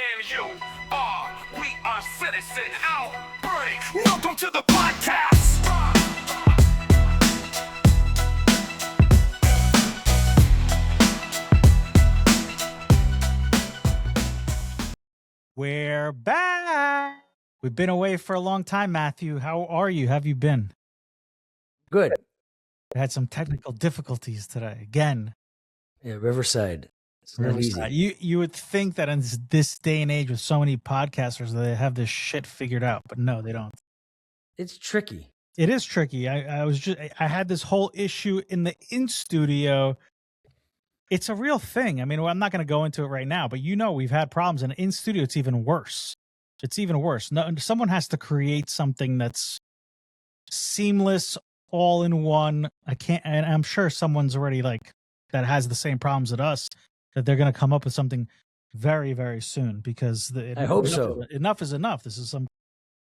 We are Citizen Outbreak. Welcome to the podcast. We're back. We've been away for a long time, Matthew. How are you? How have you been? Good. I had some technical difficulties today. Again. Yeah, Riverside. It's not Riverside. easy. You would think that in this day and age with so many podcasters, they have this shit figured out, but no, they don't. It's tricky. It is tricky. I had this whole issue in studio. It's a real thing. I mean, I'm not going to go into it right now, but we've had problems, and in studio, it's even worse. It's even worse. No, someone has to create something that's seamless, all in one. And I'm sure someone's already that has the same problems as us, that they're going to come up with something very, very soon, because I hope so. Enough is enough. This is some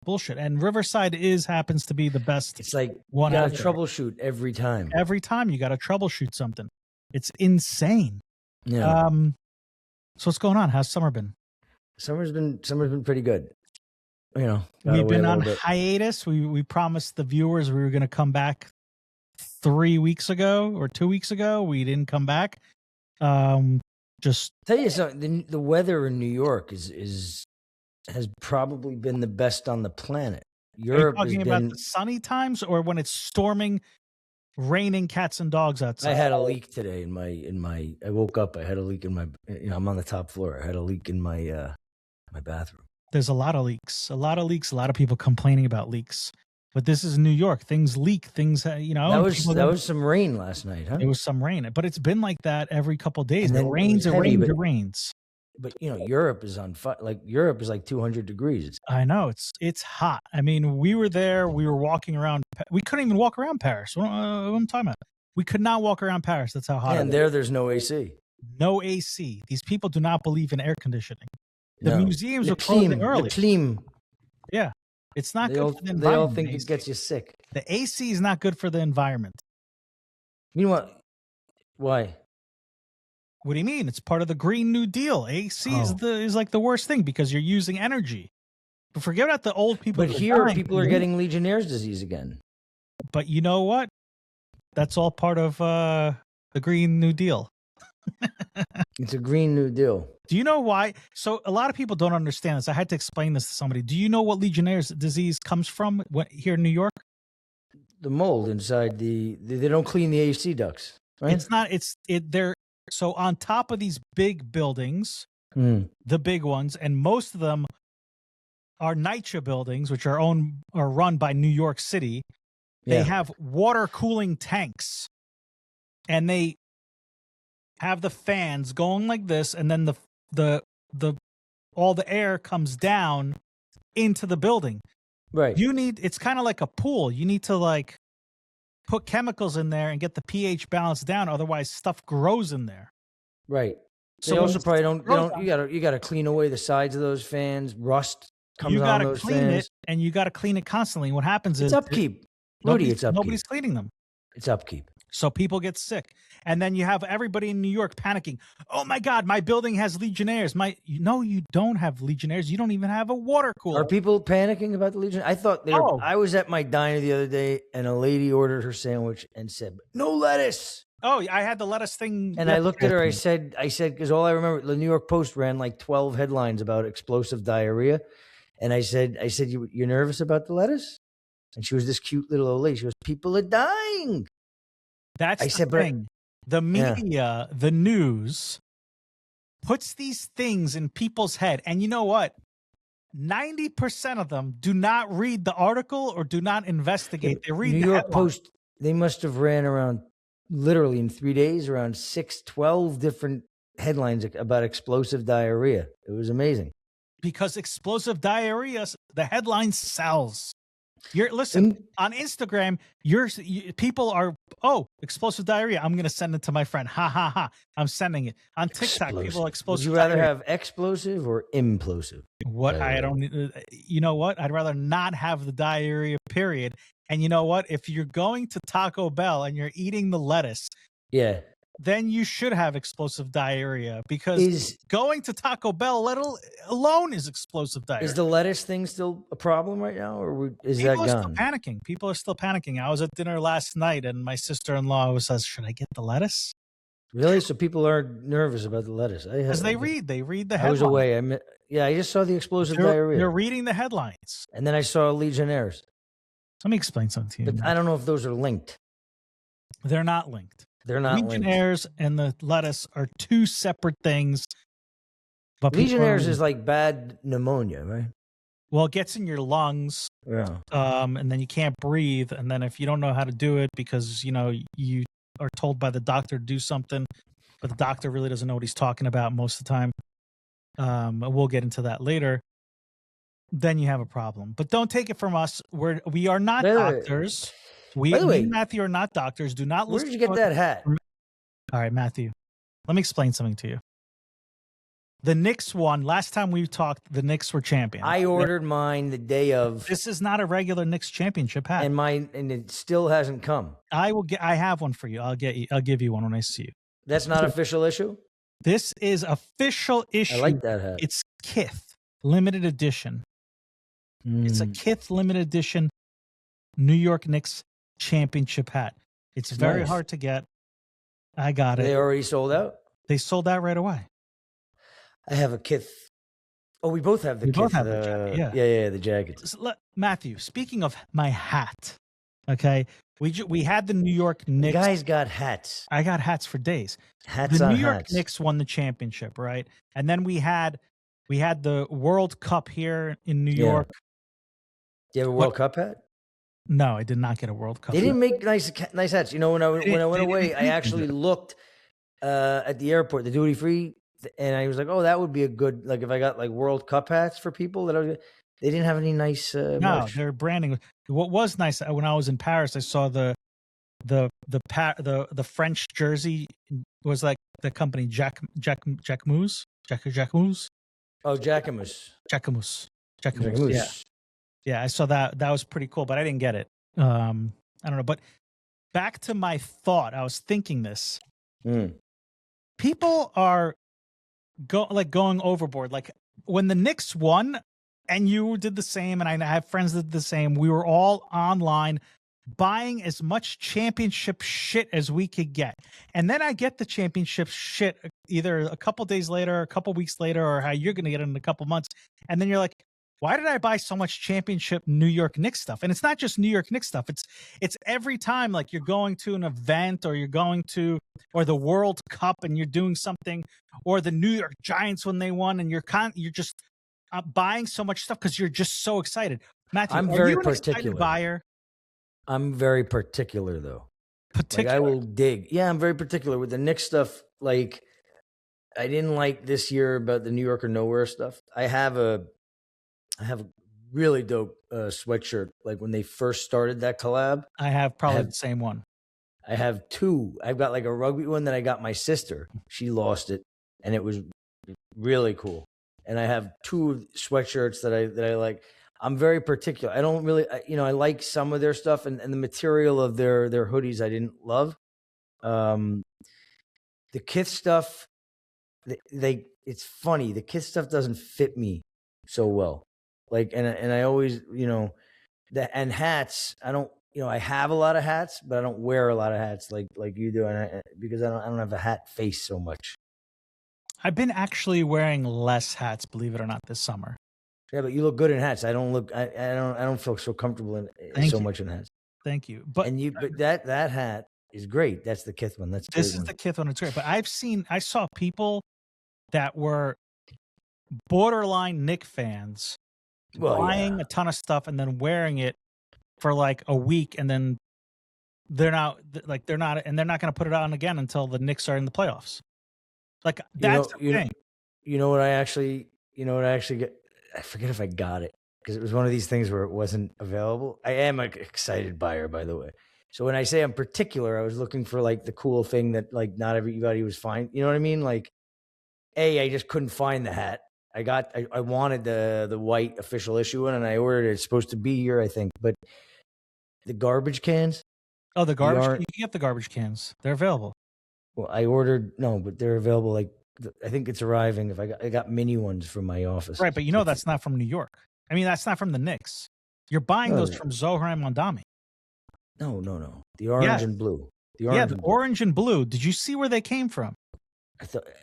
bullshit. And Riverside happens to be the best. It's like one. You got to troubleshoot every time. Every time you got to troubleshoot something. It's insane. Yeah. So what's going on? How's summer been? Summer's been pretty good. We've been on hiatus. We promised the viewers we were going to come back 3 weeks ago or 2 weeks ago. We didn't come back. Just tell you something. The weather in New York has probably been the best on the planet. Europe Are you talking about the sunny times or when it's storming, raining cats and dogs outside? I had a leak today in my. I woke up. I had a leak in my. I'm on the top floor. I had a leak in my bathroom. There's a lot of leaks. A lot of people complaining about leaks. But this is New York. Things leak. Things, That was some rain last night, huh? It was some rain, but it's been like that every couple of days. And It rains. It rains. But Europe is on fire. Europe is 200 degrees. I know it's hot. I mean, we were there. We were walking around. We couldn't even walk around Paris. What I'm talking about. We could not walk around Paris. That's how hot. And there's no AC. No AC. These people do not believe in air conditioning. The No. museums are closing early. Yeah, it's not good for the environment. They all think it gets you sick. The AC is not good for the environment. You know what? Why? What do you mean? It's part of the Green New Deal. AC is like the worst thing because you're using energy. But forget about the old people. But here, people are getting Legionnaires' disease again. But you know what? That's all part of the Green New Deal. It's a Green New Deal. Do you know why? So a lot of people don't understand this. I had to explain this to somebody. Do you know what Legionnaires' disease comes from here in New York? The mold inside they don't clean the AC ducts. Right? It's not. They're so on top of these big buildings, the big ones, and most of them are NYCHA buildings, which are run by New York City. They have water cooling tanks, and they have the fans going like this, and then all the air comes down into the building. Right. It's kind of like a pool. You need to put chemicals in there and get the pH balance down. Otherwise, stuff grows in there. Right. So they also probably don't. You got to clean away the sides of those fans. Rust comes on those fans. You got to clean it, and you got to clean it constantly. What happens is upkeep. Rudy, it's upkeep. Nobody's cleaning them. It's upkeep. So people get sick. And then you have everybody in New York panicking. Oh my God, my building has Legionnaires. No, you don't have Legionnaires. You don't even have a water cooler. Are people panicking about the Legionnaires? I thought I was at my diner the other day and a lady ordered her sandwich and said, "No lettuce." Oh, I had the lettuce thing. And I looked at her, I said, because all I remember, the New York Post ran 12 headlines about explosive diarrhea. And I said, you're nervous about the lettuce? And she was this cute little old lady. She goes, people are dying. That's the thing. The media, the news, puts these things in people's head. And you know what? 90% of them do not read the article or do not investigate. They read New York Post. They must have ran around, literally in 3 days, around 12 different headlines about explosive diarrhea. It was amazing. Because explosive diarrhea, the headline sells. On Instagram, people are, explosive diarrhea. I'm going to send it to my friend. Ha, ha, ha. I'm sending it. On TikTok, people are explosive. Would you rather have explosive or implosive? You know what? I'd rather not have the diarrhea, period. And you know what? If you're going to Taco Bell and you're eating the lettuce, then you should have explosive diarrhea because going to Taco Bell alone is explosive diarrhea. Is the lettuce thing still a problem right now, or is People that are gone? still panicking. People are still panicking. I was at dinner last night, and my sister-in-law says, "Should I get the lettuce?" Really? So people are nervous about the lettuce? Because they read the headlines. I was away. I just saw the explosive diarrhea. They're reading the headlines. And then I saw Legionnaires. Let me explain something to you. But I don't know if those are linked. They're not linked. They're not linked. Legionnaires and the lettuce are two separate things. But Legionnaires is like bad pneumonia, right? Well, it gets in your lungs. Yeah. And then you can't breathe. And then if you don't know how to do it because, you are told by the doctor to do something, but the doctor really doesn't know what he's talking about most of the time. We'll get into that later. Then you have a problem. But don't take it from us. We are not doctors. Me and Matthew are not doctors. Do not listen. Where did you get that hat? All right, Matthew. Let me explain something to you. The Knicks won. Last time we talked, the Knicks were champions. I ordered mine the day of. This is not a regular Knicks championship hat. And it still hasn't come. I have one for you. I'll give you one when I see you. That's not official issue? This is official issue. I like that hat. It's Kith limited edition. It's a Kith limited edition New York Knicks championship hat. It's very hard to get. I got it. They already sold out? They sold out right away. I have a Kith. Oh, we both have the Kith. Both have the jacket, yeah, the jacket. Matthew, speaking of my hat, okay, we had the New York Knicks. You guys got hats. I got hats for days. Hats the on New York hats. Knicks won the championship, right? And then we had the World Cup here in New York. Do you have a World Cup hat? No, I did not get a World Cup. They didn't make nice hats. When I went away, I actually looked at the airport, the duty free. And I was like, oh, that would be a good, like, if I got like World Cup hats for people they didn't have any nice merch. Their branding. What was nice when I was in Paris, I saw the French jersey was like the company Jacquemus. Oh, Jacquemus. Yeah, I saw that. That was pretty cool, but I didn't get it. I don't know. But back to my thought, I was thinking this. People are going overboard. Like when the Knicks won, and you did the same, and I have friends that did the same. We were all online buying as much championship shit as we could get, and then I get the championship shit either a couple days later, a couple weeks later, or how you're going to get it in a couple months, and then you're like, why did I buy so much championship New York Knicks stuff? And it's not just New York Knicks stuff. It's every time, like you're going to an event or you're going to, or the World Cup and you're doing something, or the New York Giants when they won, and you're just buying so much stuff because you're just so excited. Matthew, I'm very particular. Buyer? I'm very particular though. Like I will dig. Yeah, I'm very particular with the Knicks stuff. Like I didn't like this year about the New York or Nowhere stuff. I have a really dope sweatshirt. Like when they first started that collab. I have probably the same one. I have two. I've got like a rugby one that I got my sister. She lost it, and it was really cool. And I have two sweatshirts that I like. I'm very particular. I don't really, I like some of their stuff, and the material of their hoodies I didn't love. The Kith stuff, it's funny. The Kith stuff doesn't fit me so well. Like, and I always, and hats. I don't, I have a lot of hats, but I don't wear a lot of hats like you do, because I don't have a hat face so much. I've been actually wearing less hats, believe it or not, this summer. Yeah, but you look good in hats. I don't feel so comfortable in much in hats. Thank you. But that hat is great. That's the Kith one. This is the Kith one. It's great. But I saw people that were borderline Knick fans buying a ton of stuff and then wearing it for like a week, and then they're not going to put it on again until the Knicks are in the playoffs. Like that's the thing. You know what I actually get? I forget if I got it because it was one of these things where it wasn't available. I am an excited buyer, by the way. So when I say I'm particular, I was looking for like the cool thing that like not everybody was fine. You know what I mean? Like, I just couldn't find the hat. I wanted the white official issue one, and I ordered it. It's supposed to be here, I think. But the garbage cans. Oh, the garbage. You can get the garbage cans. They're available. Well, I ordered but they're available. Like I think it's arriving. If I got mini ones from my office. Right, but you know that's not from New York. I mean, that's not from the Knicks. You're buying those from Zohran Mamdani. No. The orange and blue. The orange and blue. Did you see where they came from?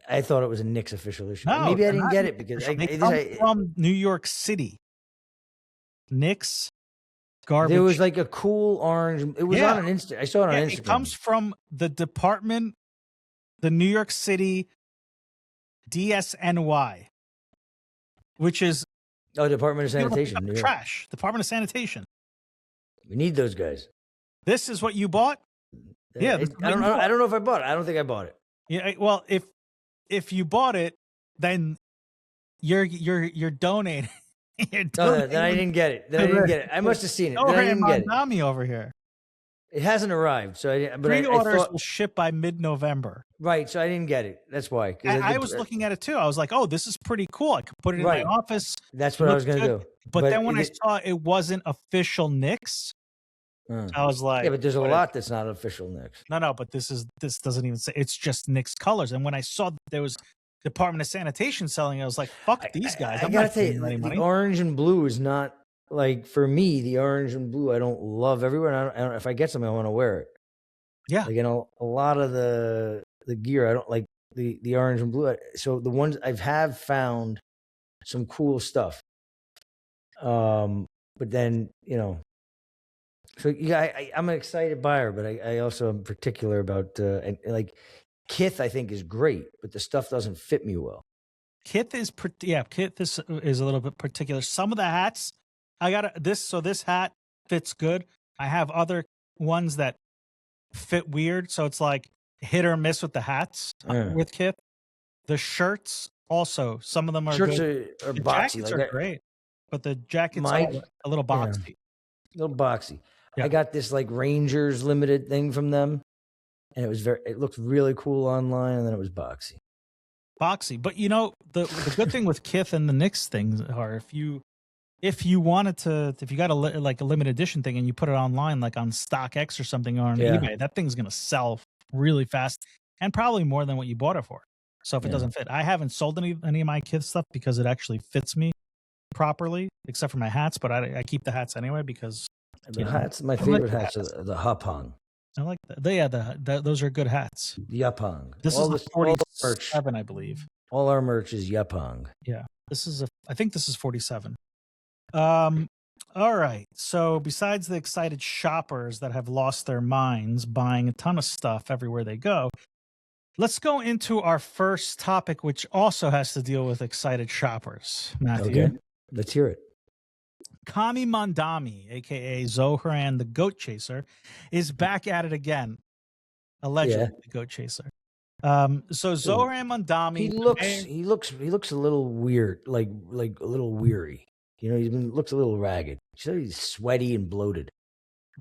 I thought it was a Knicks official issue. No, maybe I didn't get it because they come from New York City. Knicks garbage. There was like a cool orange. It was on an Insta. I saw it on Instagram. It comes from the department, the New York City DSNY, which is Department of Sanitation. New York. Trash. Department of Sanitation. We need those guys. This is what you bought? Yeah. I don't know if I bought it. I don't think I bought it. Yeah. Well, if you bought it, then you're donating. Then I didn't get it. I must have seen it. Then I didn't get it. Over here. It hasn't arrived, so I didn't. But pre-orders will ship by mid-November. Right, so I didn't get it. That's why. I was looking at it too. I was like, "Oh, this is pretty cool. I could put it in my office." That's what I was going to do. But then when I saw it wasn't official Knicks, I was like, "Yeah, but there's a lot that's not official Knicks." No, but this doesn't even say it's just Knicks colors. And when I saw that there was Department of Sanitation selling, I was like, "Fuck these guys!" I gotta tell you, the orange and blue is not. Like for me, the orange and blue, I don't love everywhere. I don't, if I get something, I want to wear it. Yeah, like a lot of the gear, I don't like the orange and blue. So the ones I've found some cool stuff. But then so I'm an excited buyer, but I also am particular about and like Kith. I think is great, but the stuff doesn't fit me well. Kith is Kith is a little bit particular. Some of the hats. I got this. So this hat fits good. I have other ones that fit weird. So it's like hit or miss with the hats with Kith. The shirts also. Some of them are shirts good. are the boxy. Jackets are great, but the jackets are a little boxy. A little boxy. Yeah. I got this like Rangers limited thing from them, and it looked really cool online, and then it was boxy. Boxy, but the good thing with Kith and the Knicks things are if you wanted to, if you got a limited edition thing and you put it online, like on StockX or something or on eBay, that thing's going to sell really fast and probably more than what you bought it for. So if it doesn't fit, I haven't sold any of my Kith stuff because it actually fits me properly, except for my hats. But I keep the hats anyway because the hats. My favorite hats are the Hapang. I like that. Those are good hats. The Yapang. This is the 47, I believe. All our merch is Yapang. Yeah, I think this is 47. All right. So besides the excited shoppers that have lost their minds buying a ton of stuff everywhere they go, let's go into our first topic, which also has to deal with excited shoppers. Matthew, okay. Let's hear it. Kami Mandami, aka Zohran the Goat Chaser, is back at it again. Allegedly, the Goat Chaser. So Zohran Mamdani, he looks a little weird, like a little weary. He looks a little ragged. He's sweaty and bloated.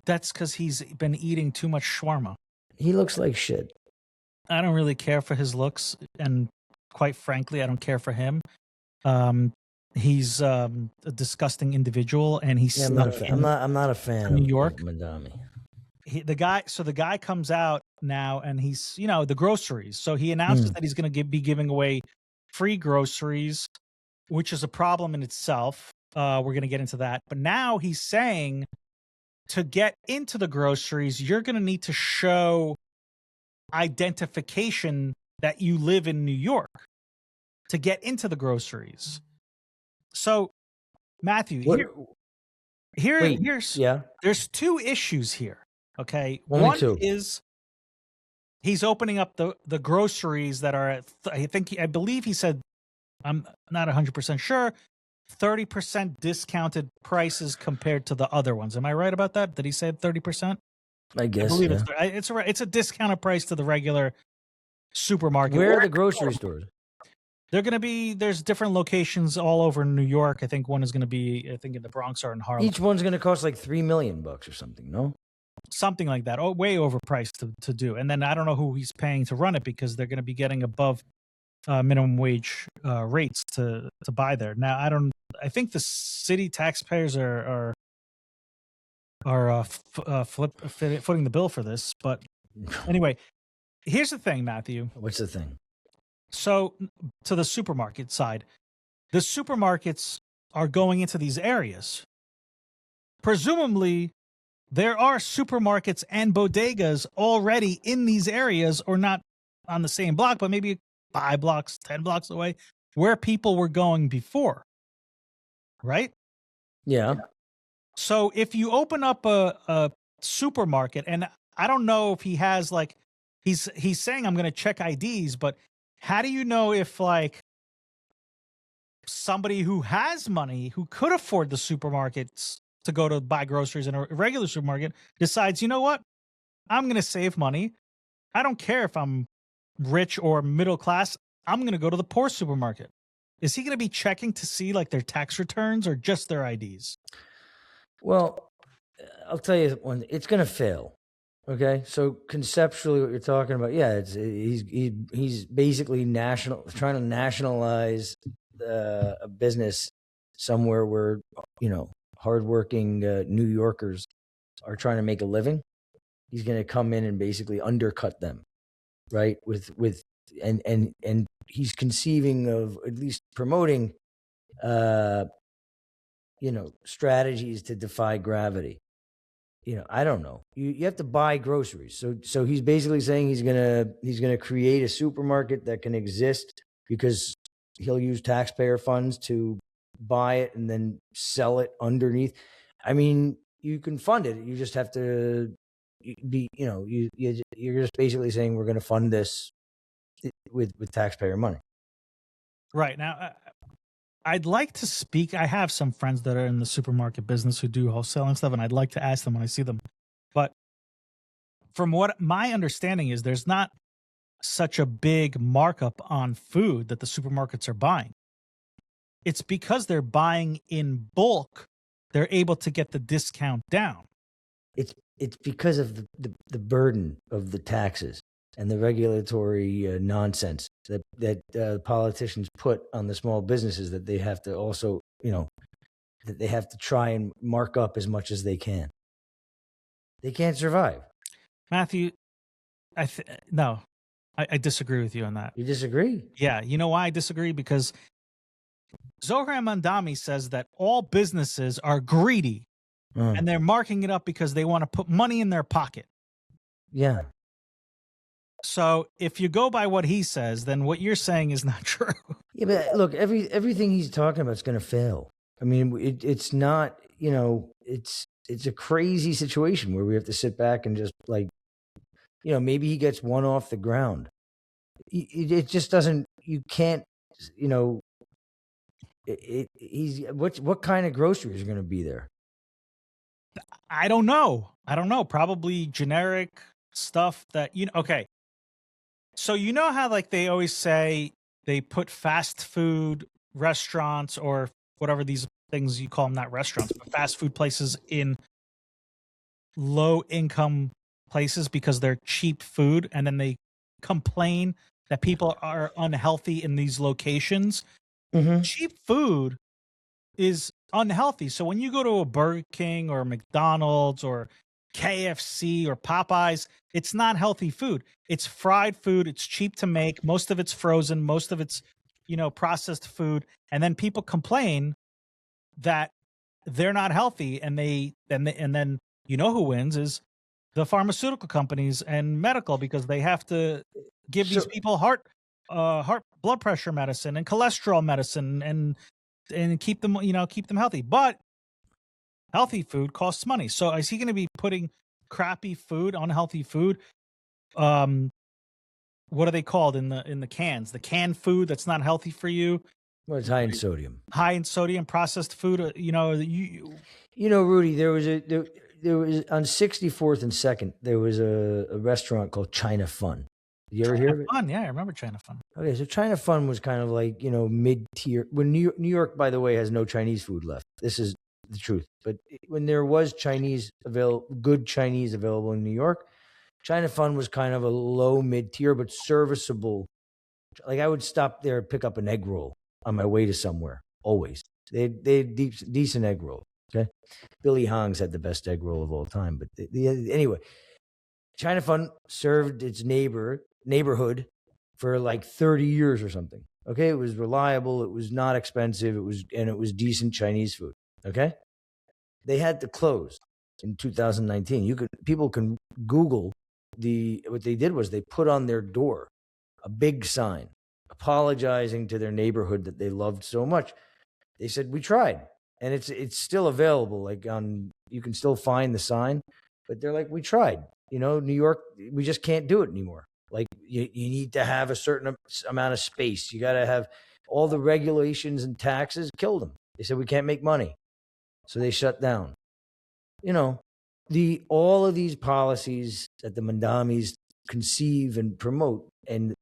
That's because he's been eating too much shawarma. He looks like shit. I don't really care for his looks, and quite frankly, I don't care for him. He's a disgusting individual, and he's I'm not a fan of New York. Mamdani. The guy comes out now, and he's the groceries. So he announces that he's going to be giving away free groceries, which is a problem in itself. We're going to get into that, but now he's saying to get into the groceries, you're going to need to show identification that you live in New York to get into the groceries. So, Matthew, there's two issues here. Okay, one is he's opening up the groceries that are at, I believe he said, I'm not 100% sure, 30% discounted prices compared to the other ones. Am I right about that? Did he say 30%? I guess. I believe it's a discounted price to the regular supermarket. Where are the grocery stores? They're going to be, there's different locations all over New York. I think one is going to be, in the Bronx or in Harlem. Each one's going to cost like $3 million or something, no? Something like that. Oh, way overpriced to do. And then I don't know who he's paying to run it because they're going to be getting above minimum wage rates to buy there. Now, I think the city taxpayers are footing the bill for this. But anyway, here's the thing, Matthew. What's the thing? So to the supermarket side, the supermarkets are going into these areas. Presumably, there are supermarkets and bodegas already in these areas, or not on the same block, but maybe 5 blocks, 10 blocks away, where people were going before. Right? Yeah. So if you open up a supermarket, and I don't know if he has like, he's saying I'm going to check IDs, but how do you know if like somebody who has money, who could afford the supermarkets to go to buy groceries in a regular supermarket, decides, you know what, I'm going to save money. I don't care if I'm rich or middle class. I'm going to go to the poor supermarket. Is he going to be checking to see like their tax returns or just their IDs? Well, I'll tell you one. It's going to fail. Okay, so conceptually, what you're talking about, yeah, he's basically trying to nationalize a business somewhere where hardworking New Yorkers are trying to make a living. He's going to come in and basically undercut them, right? And he's conceiving of at least promoting, strategies to defy gravity. I don't know. You have to buy groceries. So he's basically saying he's gonna create a supermarket that can exist because he'll use taxpayer funds to buy it and then sell it underneath. I mean, you can fund it. You just have to be, you're just basically saying we're going to fund this with taxpayer money. Right. Now, I'd like to speak. I have some friends that are in the supermarket business who do wholesaling stuff, and I'd like to ask them when I see them. But from what my understanding is, there's not such a big markup on food that the supermarkets are buying. It's because they're buying in bulk, they're able to get the discount down. It's because of the burden of the taxes and the regulatory nonsense that politicians put on the small businesses, that they have to also, that they have to try and mark up as much as they can. They can't survive. Matthew, I disagree with you on that. You disagree? Yeah. You know why I disagree? Because Zohran Mamdani says that all businesses are greedy and they're marking it up because they want to put money in their pocket. Yeah. So if you go by what he says, then what you're saying is not true. Yeah, but look, everything he's talking about is going to fail. I mean, it's not, it's a crazy situation where we have to sit back and just like, maybe he gets one off the ground. It just doesn't, you can't, what kind of groceries are going to be there? I don't know. Probably generic stuff that, okay. So you know how like they always say they put fast food restaurants or whatever these things you call them, not restaurants, but fast food places in low income places because they're cheap food, and then they complain that people are unhealthy in these locations. Mm-hmm. Cheap food is unhealthy. So when you go to a Burger King or McDonald's or KFC or Popeyes, it's not healthy food. It's fried food. It's cheap to make. Most of it's frozen. Most of it's, processed food. And then people complain that they're not healthy. And then who wins is the pharmaceutical companies and medical, because they have to give these people heart blood pressure medicine and cholesterol medicine and keep them healthy. But healthy food costs money. So is he going to be putting crappy food, unhealthy food? What are they called in the cans? The canned food that's not healthy for you. Well, it's high in sodium. High in sodium, processed food. Rudy, there was on 64th and 2nd. There was a restaurant called China Fun. Did you ever hear of it? Fun, yeah, I remember China Fun. Okay, so China Fun was kind of like mid-tier. When New York, by the way, has no Chinese food left. This is the truth. But when there was good Chinese available in New York, China Fun was kind of a low mid-tier but serviceable. Like I would stop there and pick up an egg roll on my way to somewhere. Always, they had decent egg roll. Okay, Billy Hong's had the best egg roll of all time. But anyway, China Fund served its neighborhood for like 30 years or something. Okay, it was reliable, it was not expensive, it was decent Chinese food. Okay, they had to close in 2019. People can Google what they did was they put on their door a big sign apologizing to their neighborhood that they loved so much. They said we tried, and it's still available. Like you can still find the sign, but they're like we tried. New York, we just can't do it anymore. Like you need to have a certain amount of space. You got to have all the regulations and taxes killed them. They said we can't make money, so they shut down. All of these policies that the Mamdanis conceive and promote, and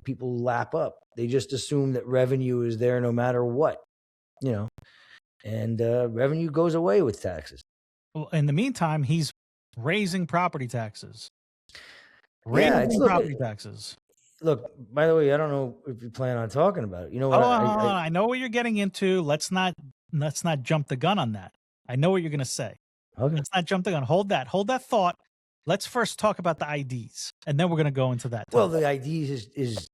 people lap up. They just assume that revenue is there no matter what. And revenue goes away with taxes. Well, in the meantime, he's raising property taxes. Taxes. Look, by the way, I don't know if you plan on talking about it. You know what? I know what you're getting into. Let's not jump the gun on that. I know what you're going to say. Okay. Let's not jump the gun. Hold that thought. Let's first talk about the IDs, and then we're going to go into that. Well, the IDs is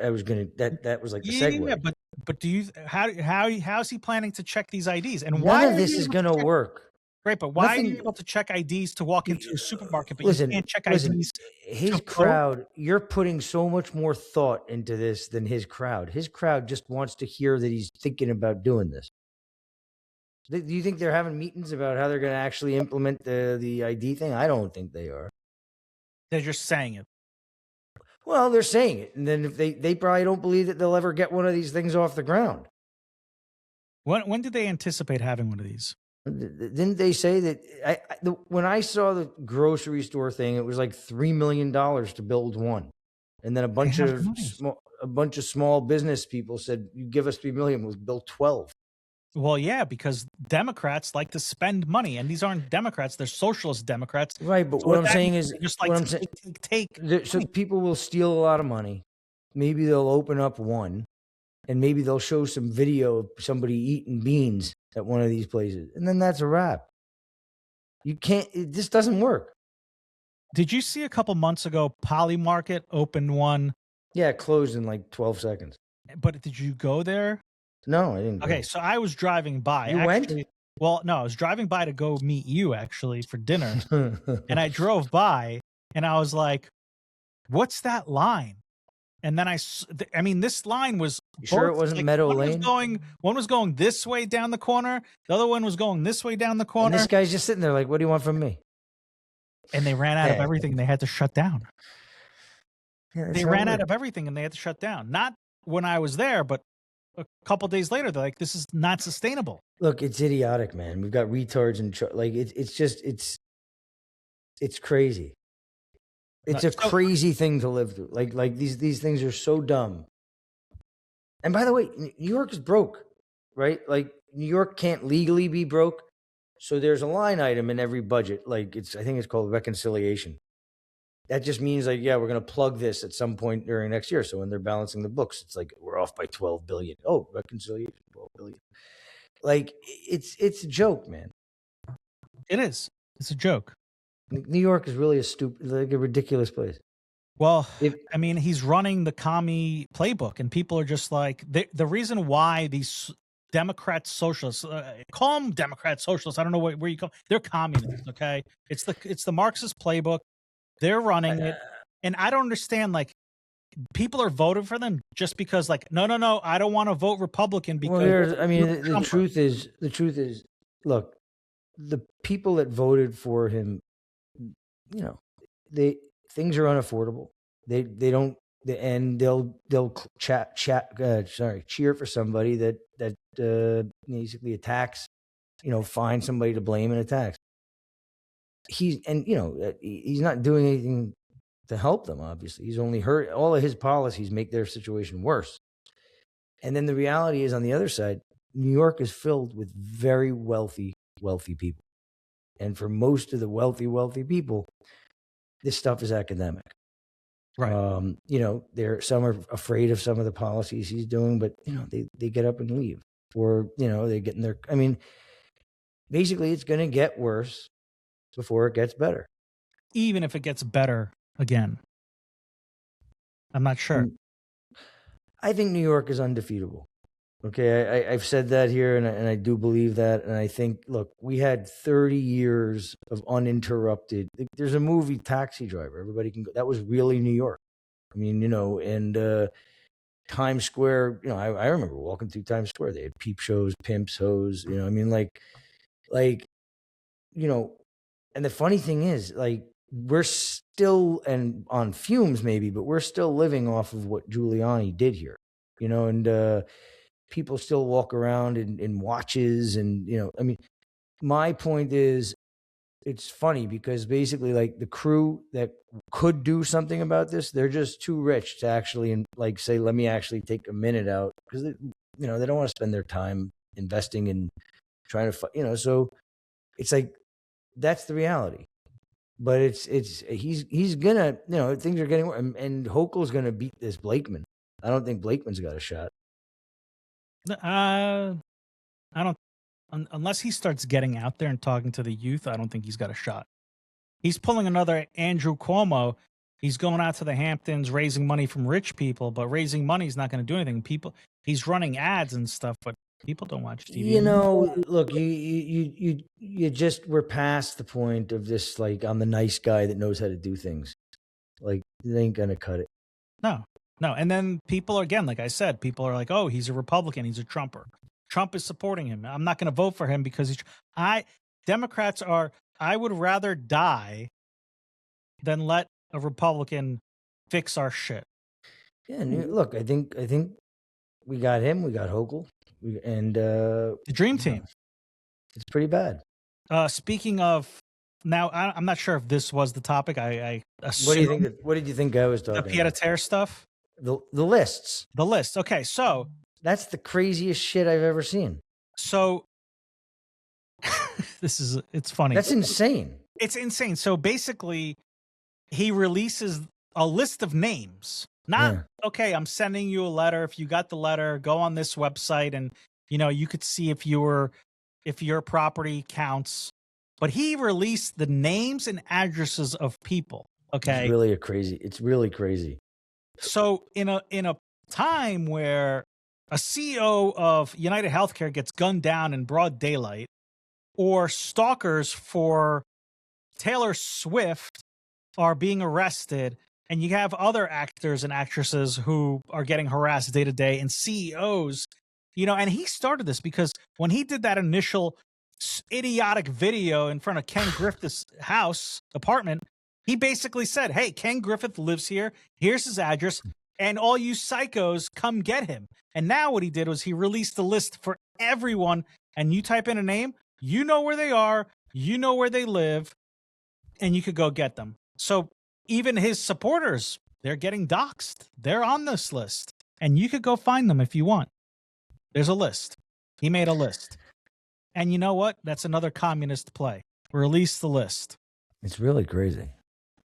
I was going to that was like the segue. Yeah, but do you how is he planning to check these IDs? And why none of this is going to work? Great, but why are you able to check IDs to walk into a supermarket, but you can't check IDs? His crowd, you're putting so much more thought into this than his crowd. His crowd just wants to hear that he's thinking about doing this. Do you think they're having meetings about how they're going to actually implement the ID thing? I don't think they are. They're just saying it. Well, they're saying it, and then if they probably don't believe that they'll ever get one of these things off the ground. When did they anticipate having one of these? Didn't they say that when I saw the grocery store thing, it was like $3 million to build one, and then a bunch of small business people said, "You give us $3 million, we'll build 12." Well, yeah, because Democrats like to spend money, and these aren't Democrats; they're socialist Democrats. Right, but so what I'm saying is, just like take. So people will steal a lot of money. Maybe they'll open up one, and maybe they'll show some video of somebody eating beans at one of these places, and then that's a wrap. You can't. This doesn't work. Did you see a couple months ago, Poly Market opened one? Yeah, it closed in like 12 seconds. But did you go there? No, I didn't. Okay, so I was driving by. You went? Well, no, I was driving by to go meet you actually for dinner, and I drove by, and I was like, "What's that line?" And then I mean, this line was. You sure it wasn't Meadow Lane? One was going this way down the corner. The other one was going this way down the corner. And this guy's just sitting there like, "What do you want from me?" And they ran out of everything, and they had to shut down. Yeah, they ran out of everything, and they had to shut down. Not when I was there, but a couple days later, they're like, "This is not sustainable." Look, it's idiotic, man. We've got retards and it's crazy. It's a crazy thing to live through. Like these things are so dumb. And by the way, New York is broke, right? Like New York can't legally be broke, so there's a line item in every budget. Like I think it's called reconciliation. That just means like, yeah, we're going to plug this at some point during next year. So when they're balancing the books, it's like we're off by 12 billion. Oh, reconciliation, 12 billion. Like it's a joke, man. It is. It's a joke. New York is really a ridiculous place. Well, I mean, he's running the commie playbook, and people are just like the reason why these Democrat socialists call them Democrat socialists. I don't know where you come. They're communists. Okay, it's the Marxist playbook. They're running it, and I don't understand. Like, people are voting for them just because, like, no, I don't want to vote Republican because. Well, the truth is, look, the people that voted for him, things are unaffordable. They don't, and they'll cheer for somebody that basically attacks, find somebody to blame and attacks. He's not doing anything to help them. Obviously, he's only hurt. All of his policies make their situation worse. And then the reality is, on the other side, New York is filled with very wealthy people, and for most of the wealthy people, this stuff is academic. Right. Some are afraid of some of the policies he's doing, but they get up and leave, or they get in their. I mean, basically, it's going to get worse before it gets better. even if it gets better again. I'm not sure. I think New York is undefeatable. Okay, I've said that here, and I do believe that. And I think, look, we had 30 years of uninterrupted. There's a movie, Taxi Driver. Everybody can go. That was really New York. I mean, and Times Square. I remember walking through Times Square. They had peep shows, pimps, hoes. I mean, like, and the funny thing is, like, we're still and on fumes maybe, but we're still living off of what Giuliani did here. And people still walk around in watches, and I mean, my point is, it's funny because basically, like, the crew that could do something about this, they're just too rich to actually say, let me actually take a minute out, because they don't want to spend their time investing in trying to so it's like, that's the reality. But he's gonna, things are getting worse, and Hochul's gonna beat this Blakeman. I don't think Blakeman's got a shot. I don't, unless he starts getting out there and talking to the youth, I don't think he's got a shot. He's pulling another Andrew Cuomo. He's going out to the Hamptons, raising money from rich people, but raising money is not going to do anything. He's running ads and stuff, but people don't watch TV. Look, you just were past the point of this, like, I'm the nice guy that knows how to do things. Like, it ain't gonna cut it. No. And then people, again, like I said, people are like, oh, he's a Republican, he's a Trumper. Trump is supporting him. I'm not going to vote for him because Democrats are, I would rather die than let a Republican fix our shit. Yeah, and look, I think we got him, we got Hochul, and the dream team. It's pretty bad. Speaking of, now I'm not sure if this was the topic. I assume, what do you think? What did you think I was talking the pied-à-terre stuff? The lists. The list. Okay, so that's the craziest shit I've ever seen. So it's funny. That's insane. It's insane. So basically, he releases a list of names. Okay, I'm sending you a letter. If you got the letter, go on this website and you could see if your property counts. But he released the names and addresses of people. Okay. It's really crazy. So in a time where a CEO of United Healthcare gets gunned down in broad daylight, or stalkers for Taylor Swift are being arrested, and you have other actors and actresses who are getting harassed day to day, and CEOs, and he started this because when he did that initial idiotic video in front of Ken Griffith's apartment, he basically said, hey, Ken Griffith lives here. Here's his address. And all you psychos, come get him. And now what he did was he released a list for everyone. And you type in a name, you know where they are, you know where they live, and you could go get them. So even his supporters, they're getting doxxed. They're on this list. And you could go find them if you want. There's a list. He made a list. And you know what? That's another communist play. Release the list. It's really crazy.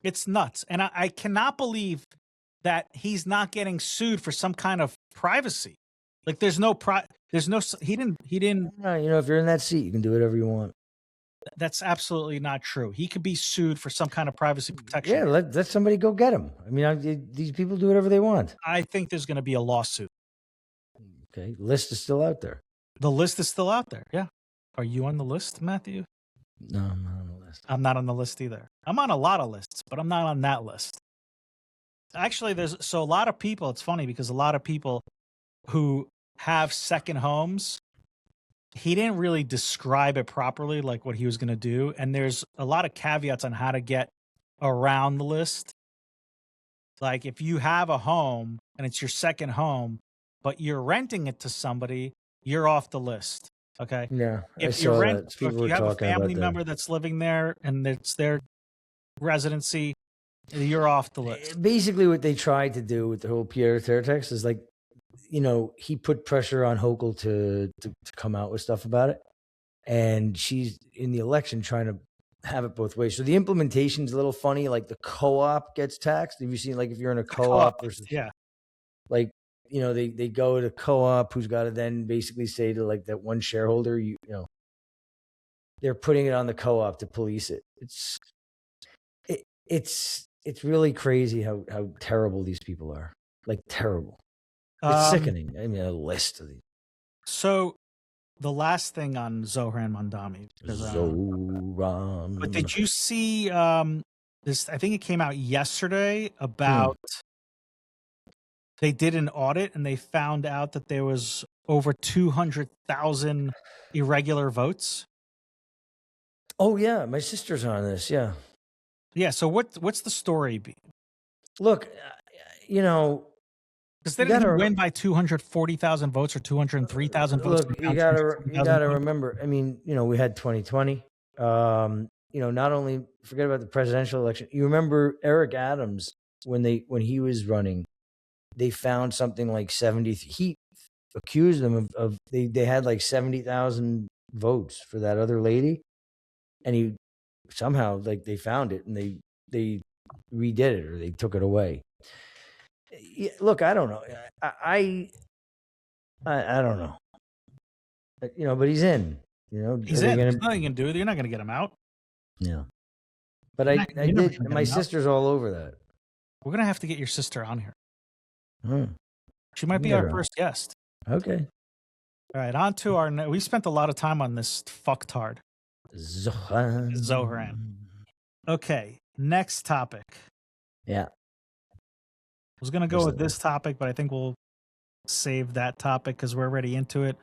It's nuts. And I cannot believe that he's not getting sued for some kind of privacy. Like he didn't. If you're in that seat, you can do whatever you want. That's absolutely not true. He could be sued for some kind of privacy protection. Yeah, let somebody go get him. I mean, these people do whatever they want. I think there's going to be a lawsuit. Okay, list is still out there. The list is still out there. Yeah. Are you on the list, Matthew? No, I'm not on the list. I'm not on the list either. I'm on a lot of lists, but I'm not on that list. Actually, there's a lot of people. It's funny because a lot of people who have second homes, he didn't really describe it properly, like what he was going to do. And there's a lot of caveats on how to get around the list. Like if you have a home and it's your second home, but you're renting it to somebody, you're off the list. Okay. Yeah. If you have a family member that's living there and it's their residency, you're off the list. Basically, what they tried to do with the whole pied-à-terre text is like, he put pressure on Hochul to come out with stuff about it. And she's in the election trying to have it both ways. So the implementation's a little funny. Like the co-op gets taxed. Have you seen, like, if you're in a co-op versus, yeah, like, they go to co-op who's got to then basically say to like that one shareholder, they're putting it on the co-op to police it. it's really crazy how terrible these people are. Like terrible. It's sickening. I mean, a list of these. So the last thing on Zohran Mamdani. Zohran. But did you see this? I think it came out yesterday about they did an audit and they found out that there was over 200,000 irregular votes. Oh yeah, my sister's on this. Yeah. Yeah. So what's the story? Look, you know, because they didn't win by 240,000 votes or 203,000 votes. Look, you gotta remember. I mean, you know, we had 2020. You know, not only forget about the presidential election. You remember Eric Adams when he was running, they found something like 70. He accused them of they had like 70,000 votes for that other lady, and he somehow like they found it and they redid it or they took it away. Look, I don't know. I don't know. You know, but he's in. You know, he's in. There's nothing you can do. You're not going to get him out. Yeah. But I did. My sister's all over that. We're going to have to get your sister on here. Hmm. She might be our first guest. Okay. All right. On to our. We spent a lot of time on this fucktard. Zohran. Okay. Next topic. Yeah. I was going to go with this topic, but I think we'll save that topic because we're already into it.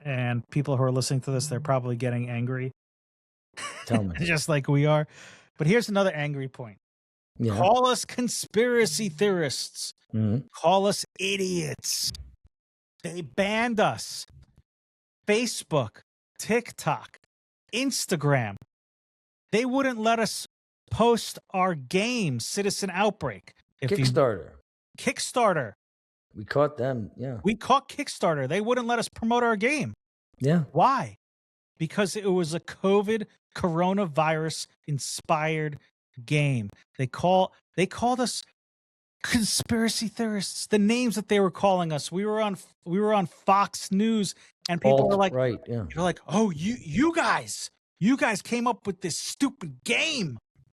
And people who are listening to this, they're probably getting angry. Tell me. Just like we are. But here's another angry point. Yeah. Call us conspiracy theorists. Mm-hmm. Call us idiots. They banned us. Facebook, TikTok, Instagram. They wouldn't let us post our game, Citizen Outbreak. Kickstarter. We caught them, yeah. We caught Kickstarter. They wouldn't let us promote our game. Yeah. Why? Because it was a coronavirus-inspired game. They called us conspiracy theorists. The names that they were calling us. We were on Fox News, and people were like, right, yeah. You're like, oh, you guys came up with this stupid game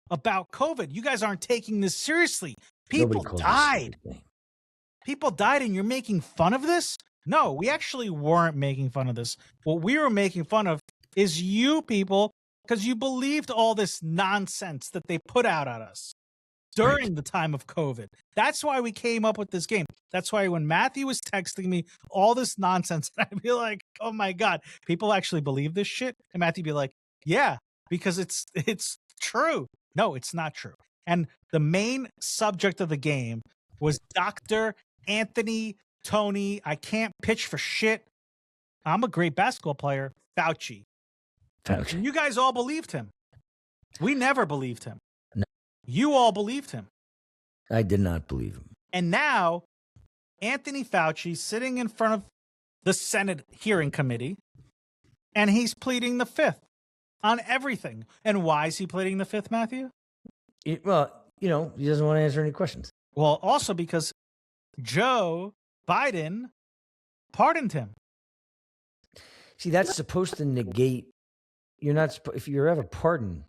about COVID. You guys aren't taking this seriously. People died. People died and you're making fun of this? No, we actually weren't making fun of this. What we were making fun of is you people, because you believed all this nonsense that they put out at us during the time of COVID. That's why we came up with this game. That's why when Matthew was texting me all this nonsense, I'd be like, oh my God, people actually believe this shit? And Matthew'd be like, yeah, because it's true. No, it's not true. And the main subject of the game was Dr. Anthony Tony, I can't pitch for shit. I'm a great basketball player. Fauci. You guys all believed him. We never believed him. No. You all believed him. I did not believe him. And now, Anthony Fauci sitting in front of the Senate hearing committee, and he's pleading the fifth on everything. And why is he pleading the fifth, Matthew? Well, you know, he doesn't want to answer any questions. Well, also because Joe Biden pardoned him. See, that's supposed to negate. You're not. If you have a pardon,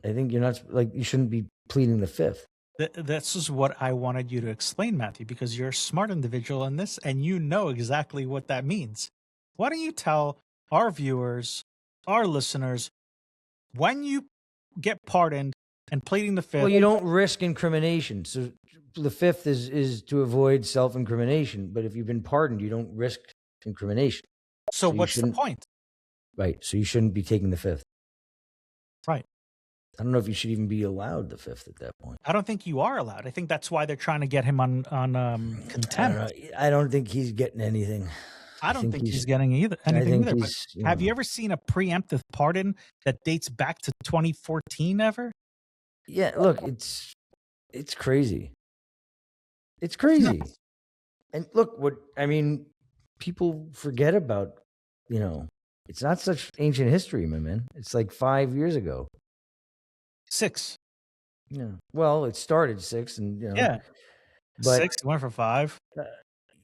I think you're not like you shouldn't be pleading the fifth. This is what I wanted you to explain, Matthew, because you're a smart individual in this, and you know exactly what that means. Why don't you tell our viewers, our listeners, when you get pardoned and pleading the fifth? Well, you don't risk incrimination. So the fifth is to avoid self-incrimination. But if you've been pardoned, you don't risk incrimination. So what's the point? Right. So you shouldn't be taking the fifth. Right. I don't know if you should even be allowed the fifth at that point. I don't think you are allowed. I think that's why they're trying to get him on contempt. I don't think he's getting anything. I don't think he's getting anything either. But have you ever seen a preemptive pardon that dates back to 2014 ever? Yeah, look, it's crazy. It's crazy. And look, people forget about, it's not such ancient history, my man. It's like 5 years ago. 6. Yeah. Well, it started 6 and, Yeah. But 6, went for 5.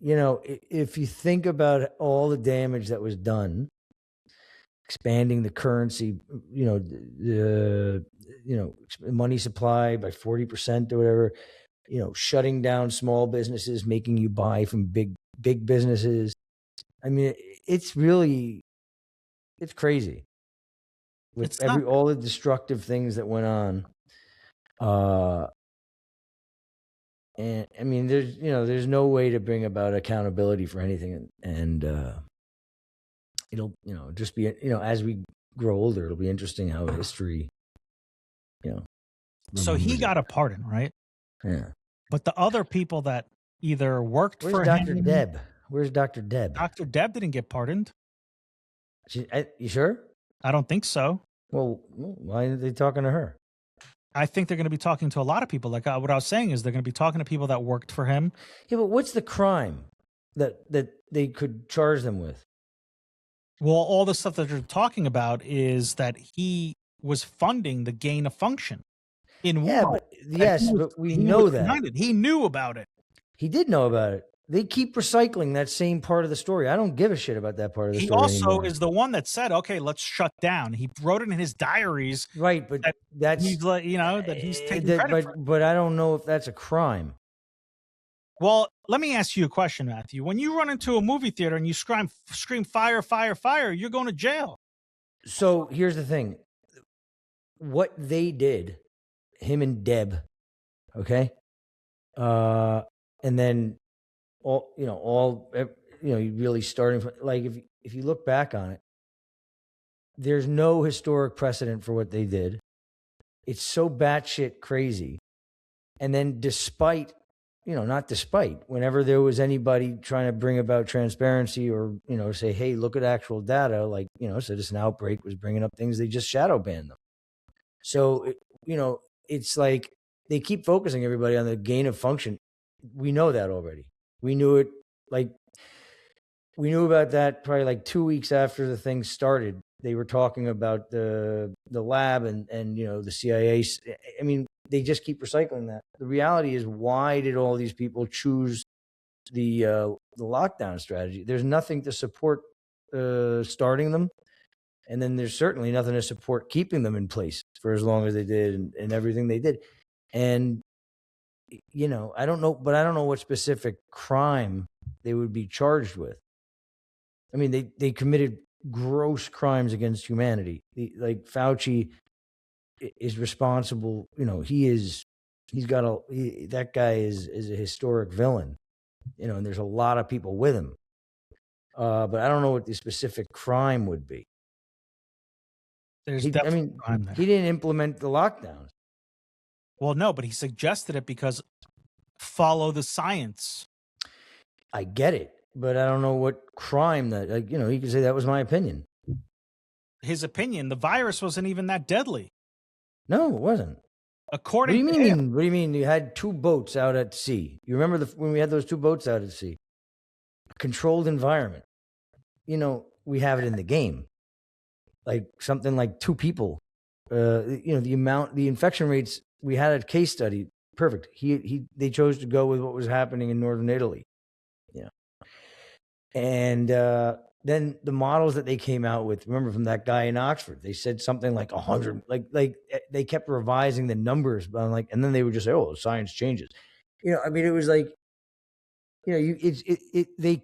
If you think about all the damage that was done, expanding the currency, money supply by 40% or whatever, shutting down small businesses, making you buy from big businesses. I mean, it's crazy with all the destructive things that went on. And I mean, there's no way to bring about accountability for anything. And it'll, just be, as we grow older, it'll be interesting how history, So he got a pardon, right? Yeah. But the other people that either worked for Dr. him. Deb? Where's Dr. Deb? Dr. Deb didn't get pardoned. You sure? I don't think so. Well, why are they talking to her? I think they're going to be talking to a lot of people. Like what I was saying is they're going to be talking to people that worked for him. Yeah, but what's the crime that they could charge them with? Well, all the stuff that they're talking about is that he was funding the gain of function in war. But we know that. He knew about it. He did know about it. They keep recycling that same part of the story. I don't give a shit about that part of the story. He also anymore. is the one that said, "Okay, let's shut down." He wrote it in his diaries, right? But that's he's like, that he's taking credit for it. But I don't know if that's a crime. Well, let me ask you a question, Matthew. When you run into a movie theater and you scream "fire, fire, fire," you're going to jail. So here's the thing: what they did, him and Deb, okay, and then. Really starting from, like, if you look back on it, there's no historic precedent for what they did. It's so batshit crazy. And then whenever there was anybody trying to bring about transparency or, say, hey, look at actual data, like, Citizen Outbreak was bringing up things, they just shadow banned them. So, it's like they keep focusing everybody on the gain of function. We know that already. We knew it, we knew about that probably like 2 weeks after the thing started. They were talking about the lab and the CIA. I mean, they just keep recycling that. The reality is, why did all these people choose the lockdown strategy? There's nothing to support starting them, and then there's certainly nothing to support keeping them in place for as long as they did and everything they did. And I don't know what specific crime they would be charged with. I mean, they committed gross crimes against humanity. Like Fauci is responsible. That guy is a historic villain, and there's a lot of people with him. But I don't know what the specific crime would be. There's definitely crime there. He didn't implement the lockdowns. Well, no, but he suggested it because follow the science. I get it, but I don't know what crime that, he could say that was my opinion. His opinion, the virus wasn't even that deadly. No, it wasn't. According to him. What do you mean? You had two boats out at sea. You remember when we had those two boats out at sea? Controlled environment. We have it in the game. Like something like two people. The infection rates, we had a case study. Perfect. They chose to go with what was happening in northern Italy. And then the models that they came out with, remember from that guy in Oxford, they said something like 100, like they kept revising the numbers, but and then they would just say, oh, science changes. I mean, it was like,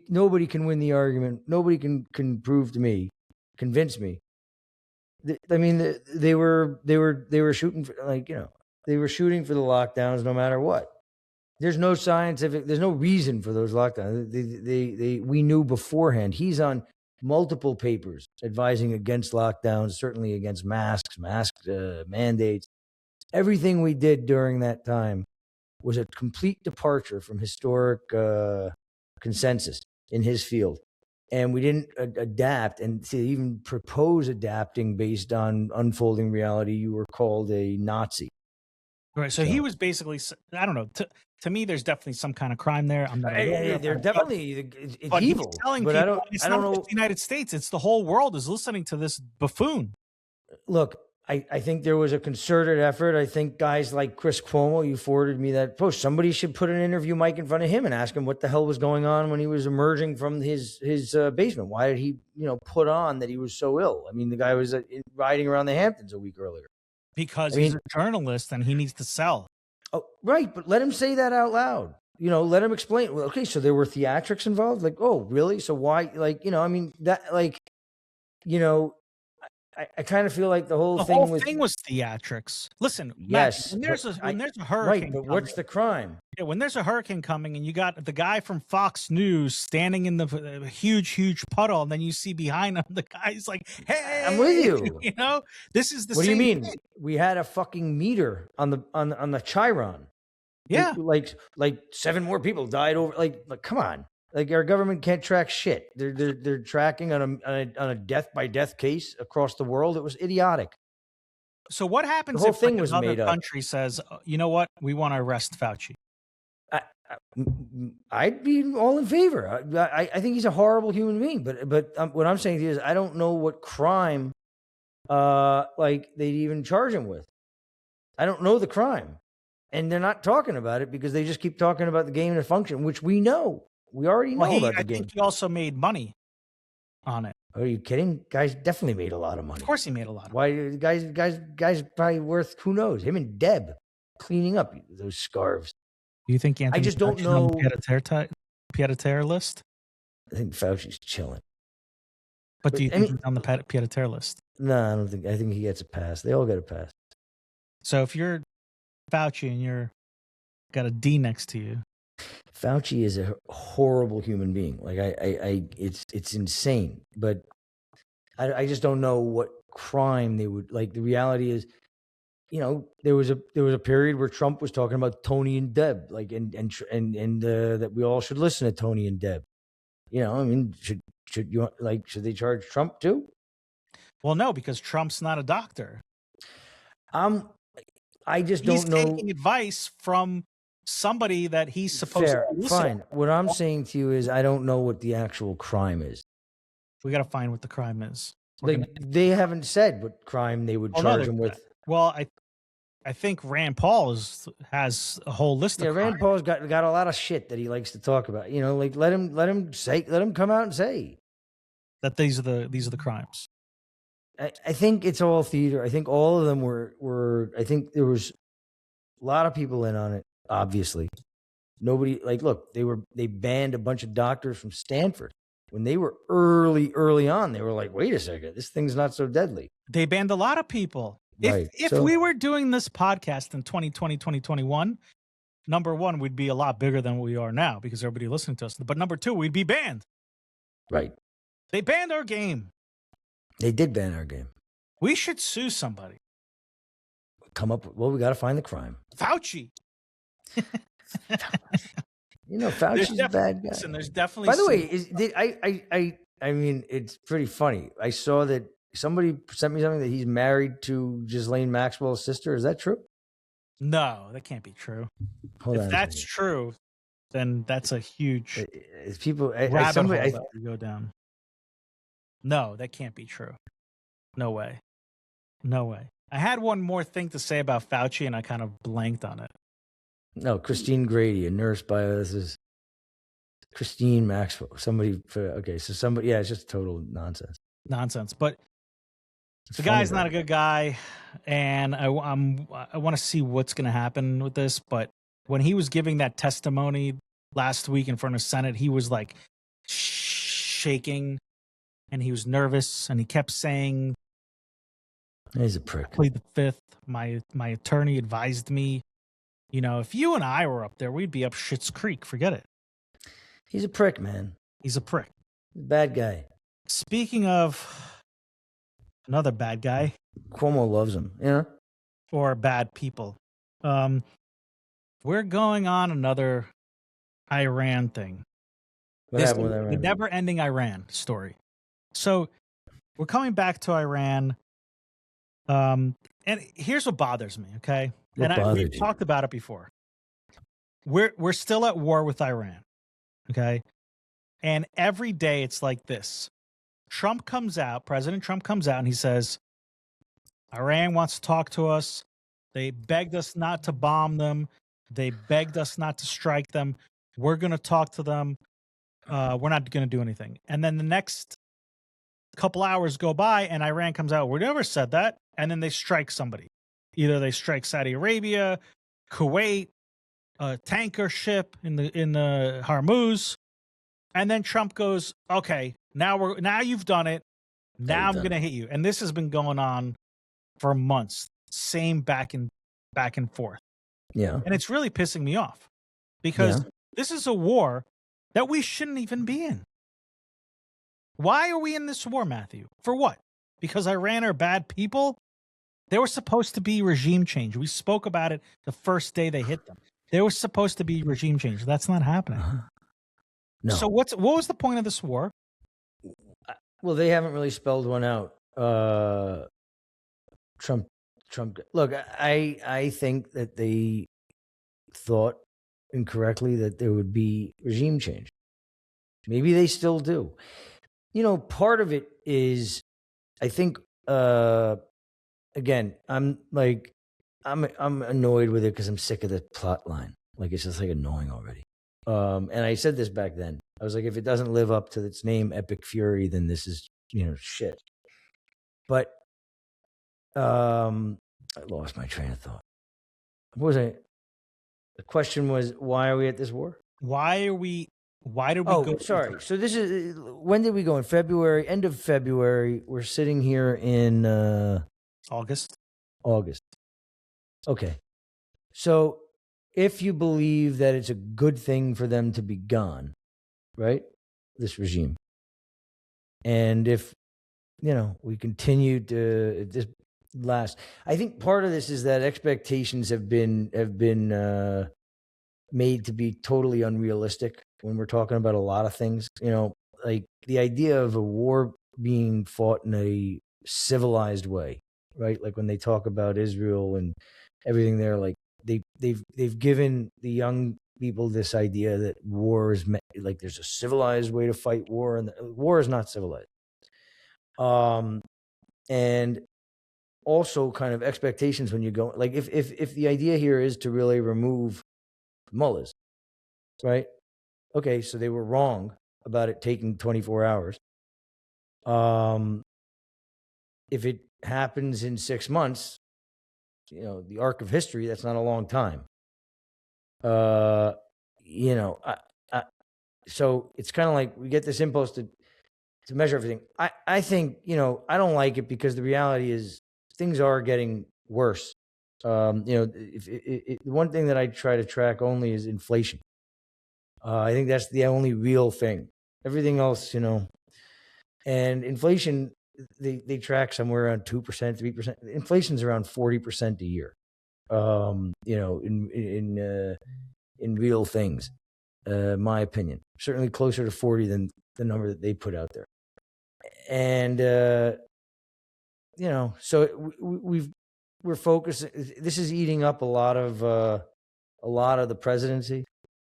nobody can win the argument. Nobody can convince me. I mean, they were shooting for, they were shooting for the lockdowns no matter what. There's no reason for those lockdowns. We knew beforehand. He's on multiple papers advising against lockdowns, certainly against mask mandates. Everything we did during that time was a complete departure from historic consensus in his field. And we didn't adapt, and to even propose adapting based on unfolding reality, you were called a Nazi. Right. So he was basically, I don't know. To me, there's definitely some kind of crime there. I'm not. They're definitely it's evil. He's telling but people, I don't know. Just the United States. It's the whole world is listening to this buffoon. Look, I think there was a concerted effort. I think guys like Chris Cuomo, you forwarded me that post. Somebody should put an interview mic in front of him and ask him what the hell was going on when he was emerging from his basement. Why did he, put on that he was so ill? I mean, the guy was riding around the Hamptons a week earlier. Because he's a journalist and he needs to sell. Oh, right. But let him say that out loud. Let him explain. Well, okay, so there were theatrics involved. Like, oh, really? So why? I kind of feel like the whole thing was theatrics. Listen, yes, Matthew, when there's a hurricane, right? But what's the crime? Yeah, when there's a hurricane coming, and you got the guy from Fox News standing in the huge puddle, and then you see behind him the guy's like, "Hey, I'm with you." This is the. What do you mean? Thing. We had a fucking meter on the Chiron. Yeah, like 7 more people died over. Like come on. Like our government can't track shit. They're tracking on a death by death case across the world. It was idiotic. So what happens the whole if thing was another made country says, you know what, we want to arrest Fauci? I'd be all in favor. I think he's a horrible human being. But what I'm saying to you is I don't know what crime they'd even charge him with. I don't know the crime, and they're not talking about it because they just keep talking about the game and the function, which we know. We already know about the game. I think he also made money on it. Are you kidding? Guys definitely made a lot of money. Of course he made a lot of money. Why? Guys probably worth, who knows, him and Deb cleaning up those scarves. Do you think Anthony I just don't know. On the pied-à-terre list? I think Fauci's chilling. But do you think he's on the pied-à-terre list? No, I don't think. I think he gets a pass. They all get a pass. So if you're Fauci and you're got a D next to you, Fauci is a horrible human being. Like it's insane. But I just don't know what crime they would like. The reality is, there was a period where Trump was talking about Tony and Deb, like and that we all should listen to Tony and Deb. I mean, should they charge Trump too? Well, no, because Trump's not a doctor. I just don't know. He's taking advice from somebody that he's supposed to listen. Fine. What I'm saying to you is I don't know what the actual crime is. We got to find what the crime is. They haven't said what crime they would charge him with. Well, I think Rand Paul has a whole list of crimes. Rand Paul's got a lot of shit that he likes to talk about. Let him come out and say that these are the crimes. I think it's all theater. I think all of them were I think there was a lot of people in on it, obviously. Nobody, look, they banned a bunch of doctors from Stanford. When they were early on, they were like, wait a second, this thing's not so deadly. They banned a lot of people. Right. If we were doing this podcast in 2020, 2021, number one, we'd be a lot bigger than we are now because everybody listening to us. But number two, we'd be banned. Right. They banned our game. They did ban our game. We should sue somebody. We got to find the crime. Fauci. Fauci's a bad guy. Listen, there's definitely. By the way, I mean, it's pretty funny. I saw that somebody sent me something that he's married to Ghislaine Maxwell's sister. Is that true? No, that can't be true. If that's true, then that's a huge rabbit hole that we go down. No, that can't be true. No way. I had one more thing to say about Fauci, and I kind of blanked on it. No, Christine Grady, a nurse this is Christine Maxwell. It's just total nonsense. But the guy's not a good guy, and I want to see what's going to happen with this. But when he was giving that testimony last week in front of Senate, he was like shaking, and he was nervous, and he kept saying, "He's a prick." Plead the fifth. My attorney advised me. If you and I were up there, we'd be up Schitt's Creek. Forget it. He's a prick, man. He's a prick. Bad guy. Speaking of another bad guy. Cuomo loves him. Yeah. Or bad people. We're going on another Iran thing. What happened with Iran? The never-ending Iran story. So we're coming back to Iran. And here's what bothers me, okay? We've talked about it before. We're still at war with Iran, okay? And every day it's like this. President Trump comes out and he says, Iran wants to talk to us. They begged us not to bomb them. They begged us not to strike them. We're going to talk to them. We're not going to do anything. And then the next couple hours go by and Iran comes out. We never said that. And then they strike somebody. Either they strike Saudi Arabia, Kuwait, a tanker ship in the Hormuz. And then Trump goes, okay, now you've done it. Now I'm going to hit you. And this has been going on for months. Same back and forth. Yeah. And it's really pissing me off because this is a war that we shouldn't even be in. Why are we in this war, Matthew? For what? Because Iran are bad people? There was supposed to be regime change. We spoke about it the first day they hit them. There was supposed to be regime change. That's not happening. No. So what was the point of this war? Well, they haven't really spelled one out. Trump. Look, I think that they thought incorrectly that there would be regime change. Maybe they still do. You know, part of it is, I think, again, I'm annoyed with it because I'm sick of the plot line. Like, it's just like annoying already. And I said this back then. I was like, if it doesn't live up to its name, Epic Fury, then this is, shit. But I lost my train of thought. What was I? The question was, why are we at this war? Why did we go? Sorry. So this is, when did we go? In February, end of February. We're sitting here in August. Okay. So if you believe that it's a good thing for them to be gone, right? This regime. And if, we continue to this last, I think part of this is that expectations have been made to be totally unrealistic when we're talking about a lot of things. Like the idea of a war being fought in a civilized way, right? Like when they talk about Israel and everything there, like they've given the young people this idea that war is like there's a civilized way to fight war, and war is not civilized. And also kind of expectations when you go, like if the idea here is to really remove mullahs, right? Okay, so they were wrong about it taking 24 hours. If it happens in 6 months, the arc of history, that's not a long time. So it's kind of like we get this impulse to measure everything. I think, I don't like it because the reality is things are getting worse. The one thing that I try to track only is inflation. I think that's the only real thing. Everything else, and inflation, they track somewhere around 2%, 3%. Inflation's around 40% a year. In real things, my opinion, certainly closer to 40 than the number that they put out there. And, so we're focusing, this is eating up a lot of the presidency.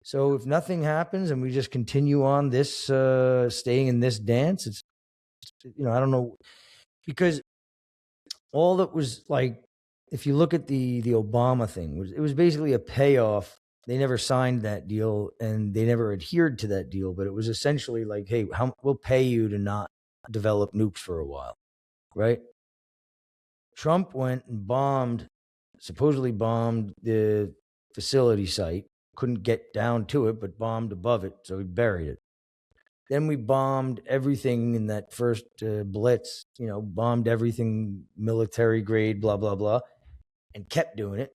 So if nothing happens and we just continue on this, staying in this dance, it's, I don't know, because all that was like, if you look at the Obama thing, it was basically a payoff. They never signed that deal and they never adhered to that deal, but it was essentially like, hey, we'll pay you to not develop nukes for a while, right? Trump went and supposedly bombed the facility site, couldn't get down to it, but bombed above it, so he buried it. Then we bombed everything in that first blitz, bombed everything military grade, blah, blah, blah, and kept doing it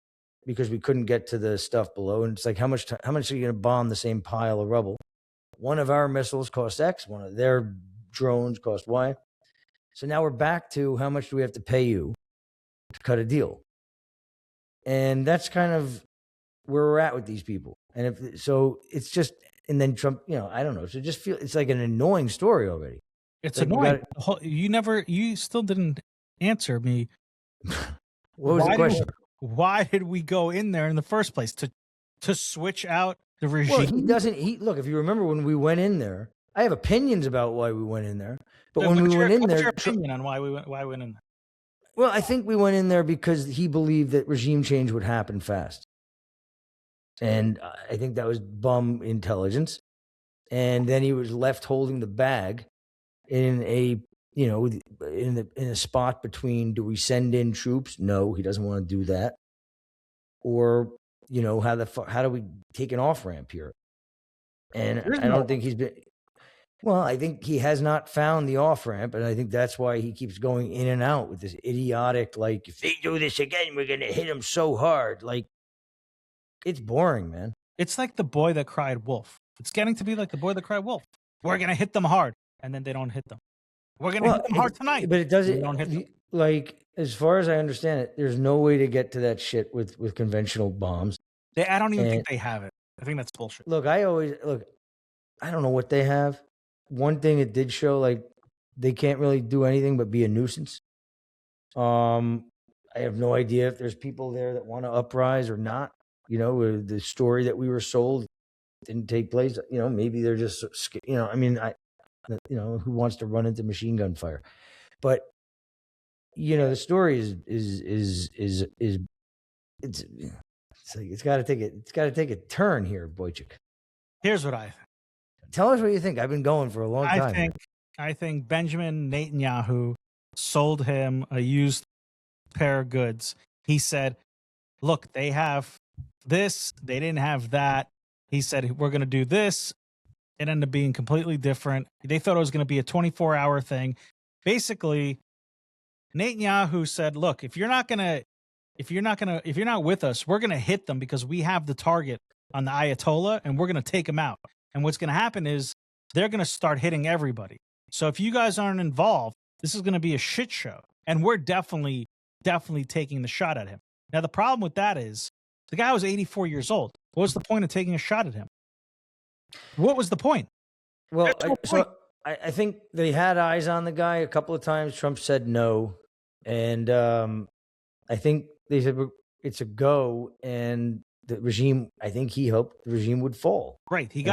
because we couldn't get to the stuff below. And it's like, how much are you going to bomb the same pile of rubble? One of our missiles cost X, one of their drones cost Y. So now we're back to how much do we have to pay you to cut a deal? And that's kind of where we're at with these people. And it's just, and then Trump, I don't know. So just it's like an annoying story already. It's like annoying. You still didn't answer me. What was the question? Why did we go in there in the first place? To switch out the regime? Well, look, if you remember when we went in there, I have opinions about why we went in there. But when we went in there, what's your opinion on why we went in there? Well, I think we went in there because he believed that regime change would happen fast. And I think that was bum intelligence. And then he was left holding the bag in a, you know, in a spot between, do we send in troops? No, he doesn't want to do that. Or, you know, how do we take an off ramp here? And I don't think he's been. Well, I think he has not found the off ramp, and I think that's why he keeps going in and out with this idiotic, like, if they do this again, we're gonna hit them so hard. Like, it's boring, man. It's like the boy that cried wolf. It's getting to be like the boy that cried wolf. We're gonna hit them hard, and then they don't hit them. We're gonna hit them hard tonight, but it doesn't. They don't hit them. Like, as far as I understand it, there's no way to get to that shit with conventional bombs. I don't even think they have it. I think that's bullshit. Look, I don't know what they have. One thing it did show, like, they can't really do anything but be a nuisance. I have no idea if there's people there that want to uprise or not. You know, the story that we were sold didn't take place. You know, maybe they're just, you know, I mean, who wants to run into machine gun fire? But, you know, the story is it's like it's got to take a turn here, Boychuk. Here's what I think. Tell us what you think. I've been going for a long time. I think Benjamin Netanyahu sold him a used pair of goods. He said, look, they have this. They didn't have that. He said, we're going to do this. It ended up being completely different. They thought it was going to be a 24-hour thing. Basically, Netanyahu said, look, if you're not with us, we're going to hit them because we have the target on the Ayatollah and we're going to take them out. And what's going to happen is they're going to start hitting everybody. So if you guys aren't involved, this is going to be a shit show. And we're definitely taking the shot at him. Now, the problem with that is the guy was 84 years old. What was the point of taking a shot at him? What was the point? Well, I think they had eyes on the guy a couple of times. Trump said no. And I think they said it's a go. And the regime, I think he hoped the regime would fall. Right. He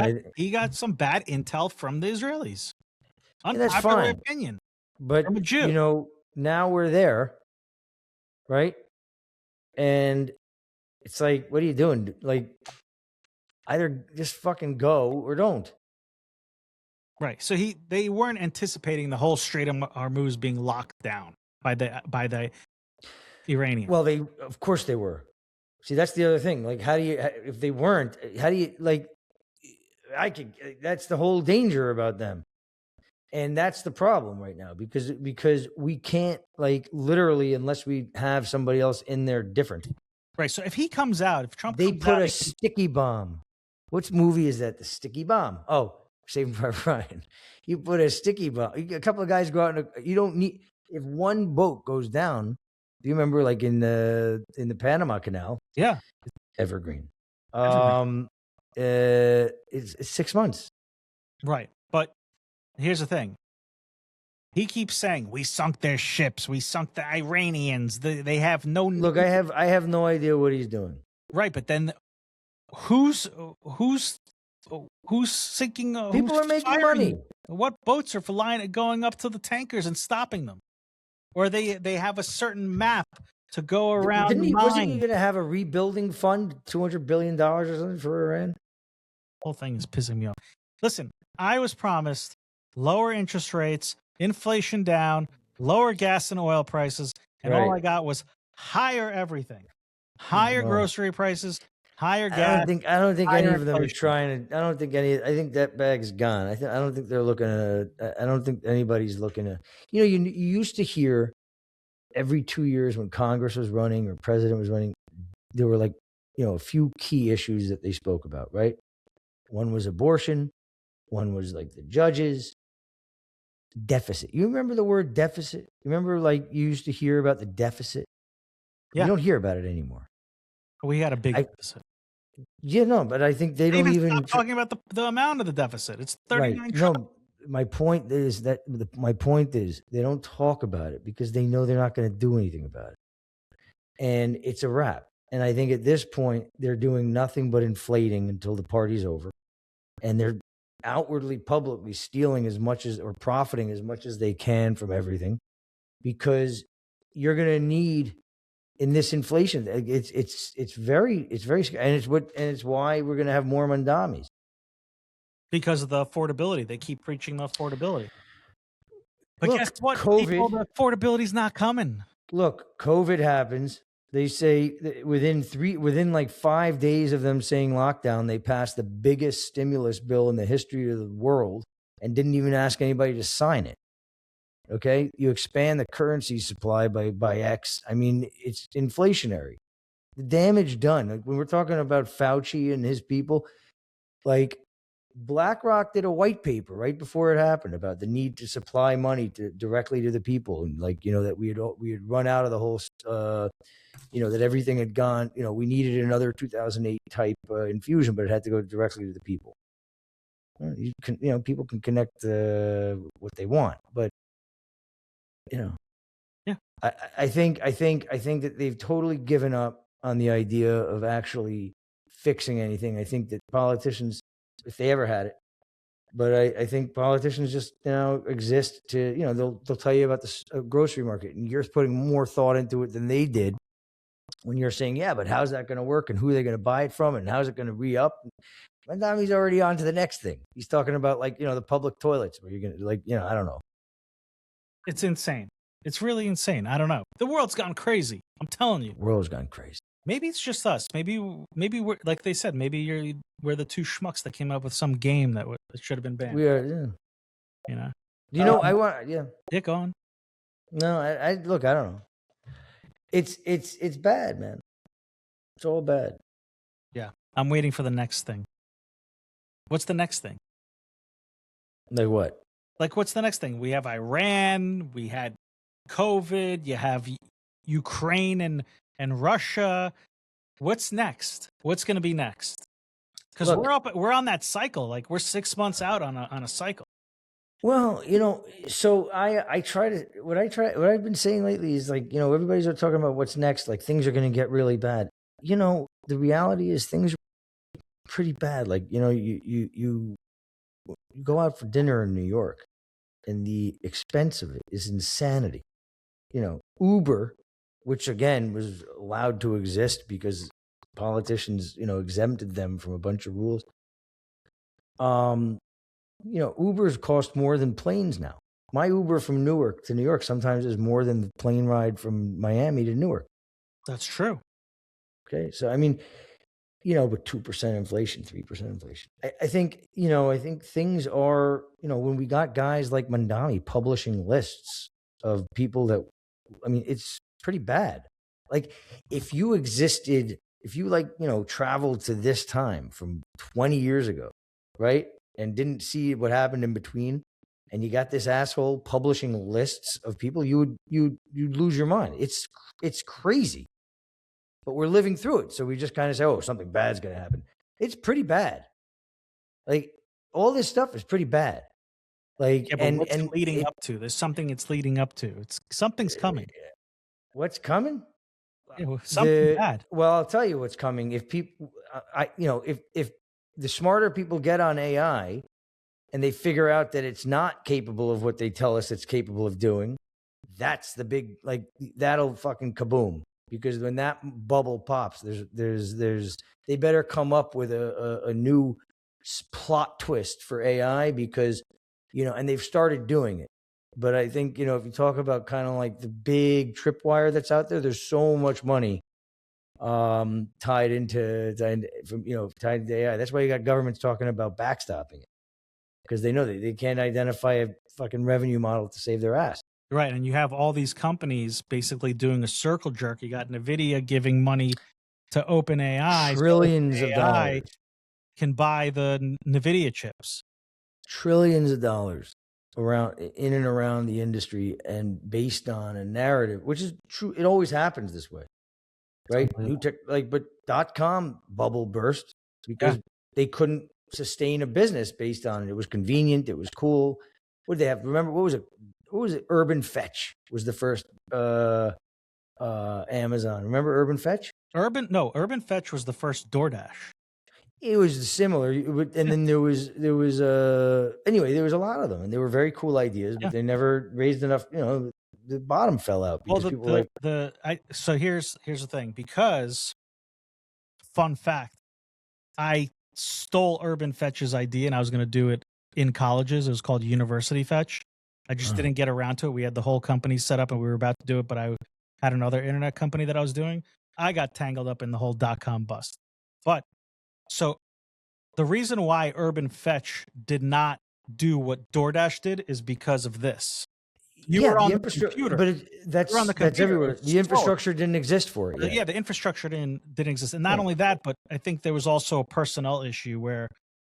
got some bad intel from the Israelis. That's fine. Opinion. But, you know, now we're there, right? And it's like, what are you doing? Like, either just fucking go or don't. Right. So they weren't anticipating the whole Strait of Hormuz being locked down by the Iranians. Well, of course they were. See, that's the other thing. Like, if they weren't, that's the whole danger about them. And that's the problem right now because we can't, like, literally, unless we have somebody else in there different. Right. So if he comes out, if Trump they put a sticky bomb. What movie is that? The Sticky Bomb. Oh, Saving Private Ryan. You put a sticky bomb. A couple of guys go out and you don't need, if one boat goes down, do you remember, like, in the Panama Canal? Yeah. Evergreen. It's 6 months. Right. But here's the thing. He keeps saying, we sunk their ships. We sunk the Iranians. They have no... Look, I have no idea what he's doing. Right, but then who's sinking... People are making money. What boats are going up to the tankers and stopping them? Or they have a certain map to go around. Wasn't he going to have a rebuilding fund, $200 billion or something for Iran? The whole thing is pissing me off. Listen, I was promised lower interest rates, inflation down, lower gas and oil prices, and all I got was higher everything. Higher grocery prices, higher gas. I don't think any of them are trying to. I think that bag's gone. I don't think they're looking at. I don't think anybody's looking at. You know, you used to hear every 2 years when Congress was running or president was running, there were, like, you know, a few key issues that they spoke about, right? One was abortion. One was, like, the judges. Deficit. You remember the word deficit? You remember, like, you used to hear about the deficit? Yeah. You don't hear about it anymore. We had a big deficit. Yeah, no, but I think they don't even stop talking about the amount of the deficit. It's 39 trillion. No, my point is they don't talk about it because they know they're not going to do anything about it. And it's a wrap. And I think at this point, they're doing nothing but inflating until the party's over. And they're outwardly, publicly stealing as much as, or profiting as much as they can from everything, because you're going to need in this inflation. It's very and it's why we're going to have more Mamdanis. Because of the affordability. They keep preaching the affordability. But Look, guess what? COVID- People, the affordability's not coming. Look, COVID happens. They say that within like 5 days of them saying lockdown, they passed the biggest stimulus bill in the history of the world and didn't even ask anybody to sign it. Okay, you expand the currency supply by X. I mean, it's inflationary. The damage done. Like when we're talking about Fauci and his people, like BlackRock did a white paper right before it happened about the need to supply money directly to the people, and like that we had run out of the whole, that everything had gone. We needed another 2008 type infusion, but it had to go directly to the people. You can, people can connect what they want, but Yeah. I think that they've totally given up on the idea of actually fixing anything. I think that politicians, if they ever had it, but I think politicians just exist to they'll tell you about the grocery market, and you're putting more thought into it than they did when you're saying, yeah, but how's that going to work, and who are they going to buy it from, and how's it going to re-up? And he's already on to the next thing. He's talking about the public toilets where you're going to I don't know. It's insane. It's really insane. I don't know. The world's gone crazy. I'm telling you. The world's gone crazy. Maybe it's just us. Maybe we're, like they said, maybe we're the two schmucks that came up with some game that should have been banned. We are, yeah. I want, Yeah, go on. No, I look, I don't know. It's bad, man. It's all bad. Yeah. I'm waiting for the next thing. What's the next thing? Like what? Like, what's the next thing? We have Iran. We had COVID. You have Ukraine and Russia. What's next? What's going to be next? Because we're on that cycle. Like, we're 6 months out on a cycle. Well, so I try to what I've been saying lately is like, everybody's talking about what's next. Like things are going to get really bad. The reality is things are pretty bad. Like, you go out for dinner in New York, and the expense of it is insanity. Uber, which again was allowed to exist because politicians, exempted them from a bunch of rules. Ubers cost more than planes now. My Uber from Newark to New York sometimes is more than the plane ride from Miami to Newark. That's true. Okay. So, I mean, but 2% inflation, 3% inflation. I think things are, when we got guys like Mamdani publishing lists of people that, it's pretty bad. Like if you traveled to this time from 20 years ago, right? And didn't see what happened in between, and you got this asshole publishing lists of people, you'd lose your mind. It's crazy. But we're living through it. So we just kind of say, oh, something bad's going to happen. It's pretty bad. Like all this stuff is pretty bad. Like, yeah, but what's it leading up to? There's something it's leading up to. Something's coming. What's coming? Yeah, something bad. Well, I'll tell you what's coming. If people, if the smarter people get on AI and they figure out that it's not capable of what they tell us it's capable of doing, that's the big, that'll fucking kaboom. Because when that bubble pops, they better come up with a new plot twist for AI because, and they've started doing it. But I think, if you talk about kind of like the big tripwire that's out there, there's so much money tied into AI. That's why you got governments talking about backstopping it, because they know they can't identify a fucking revenue model to save their ass. Right, and you have all these companies basically doing a circle jerk. You got NVIDIA giving money to OpenAI. Trillions of dollars. Can buy the NVIDIA chips. Trillions of dollars in and around the industry, and based on a narrative, which is true. It always happens this way, right? New tech, but .com bubble burst because they couldn't sustain a business based on it. It was convenient. It was cool. What did they have? Remember, what was it? Urban Fetch was the first Amazon. Remember Urban Fetch? Urban Fetch was the first DoorDash. It was similar, and then there was anyway, there was a lot of them, and they were very cool ideas, but they never raised enough. the bottom fell out Well, because people were like, so here's the thing, because fun fact, I stole Urban Fetch's idea and I was going to do it in colleges. It was called University Fetch. I just didn't get around to it. We had the whole company set up and we were about to do it, but I had another internet company that I was doing. I got tangled up in the whole .com bust. But so the reason why Urban Fetch did not do what DoorDash did is because of this. You were on the computer, but that's everywhere. The infrastructure didn't exist for it. Yeah, the infrastructure didn't exist, and not only that, but I think there was also a personnel issue where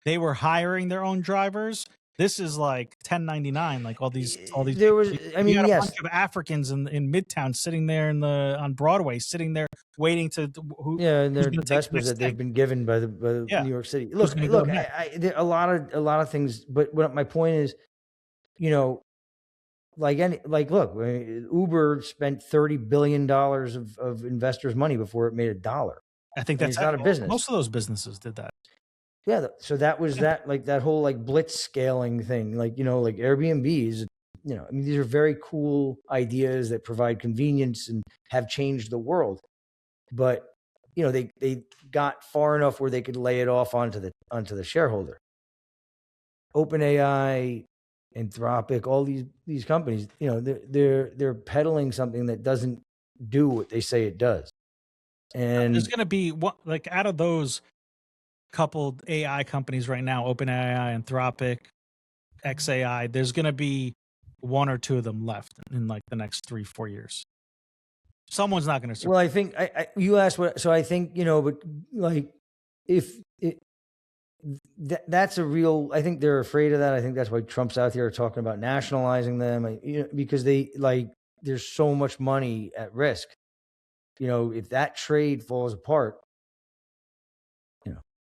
they were hiring their own drivers. This is like 1099, like all these. There was, I mean, you had yes, a bunch of Africans in Midtown sitting there on Broadway, sitting there waiting to. And their vespers that they've been given by the New York City. Look, there are a lot of things, but what my point is, look, Uber spent $30 billion of investors' money before it made $1. I think that's not a business. Most of those businesses did that. Yeah, so that was that whole like blitz scaling thing, like Airbnbs. I mean, these are very cool ideas that provide convenience and have changed the world. But they got far enough where they could lay it off onto the shareholder. OpenAI, Anthropic, all these companies, they're peddling something that doesn't do what they say it does. And there's going to be out of those couple AI companies right now, OpenAI, Anthropic, XAI, there's going to be one or two of them left in like the next 3-4 years. Someone's not going to survive. Well, I think you asked what, so I think, but like if it, that's a real, I think they're afraid of that. I think that's why Trump's out there talking about nationalizing them, because there's so much money at risk. If that trade falls apart,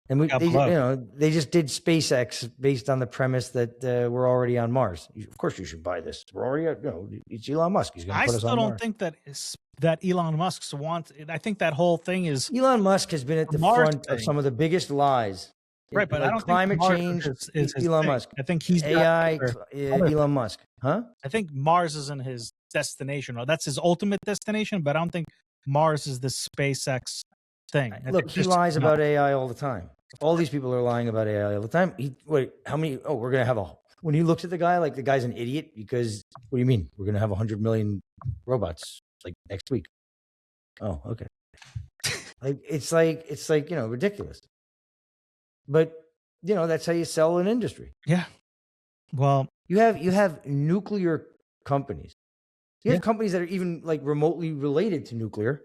and they just did SpaceX based on the premise that we're already on Mars. Of course, you should buy this. We're already, it's Elon Musk. He's going to put us on Mars. I still don't think that Elon Musk's wants. I think that whole thing is Elon Musk has been at the front of some of the biggest lies. Right, but I don't climate think change is Elon Musk. I think he's AI. Elon Musk, huh? I think Mars isn't his destination, or that's his ultimate destination. But I don't think Mars is the SpaceX thing. Look, he lies about AI all the time. All these people are lying about AI all the time. How many? Oh, we're gonna have when he looks at the guy, like the guy's an idiot because what do you mean? We're gonna have 100 million robots like next week. Oh, okay. It's ridiculous. But that's how you sell an industry. Yeah. Well, you have nuclear companies. You have companies that are even like remotely related to nuclear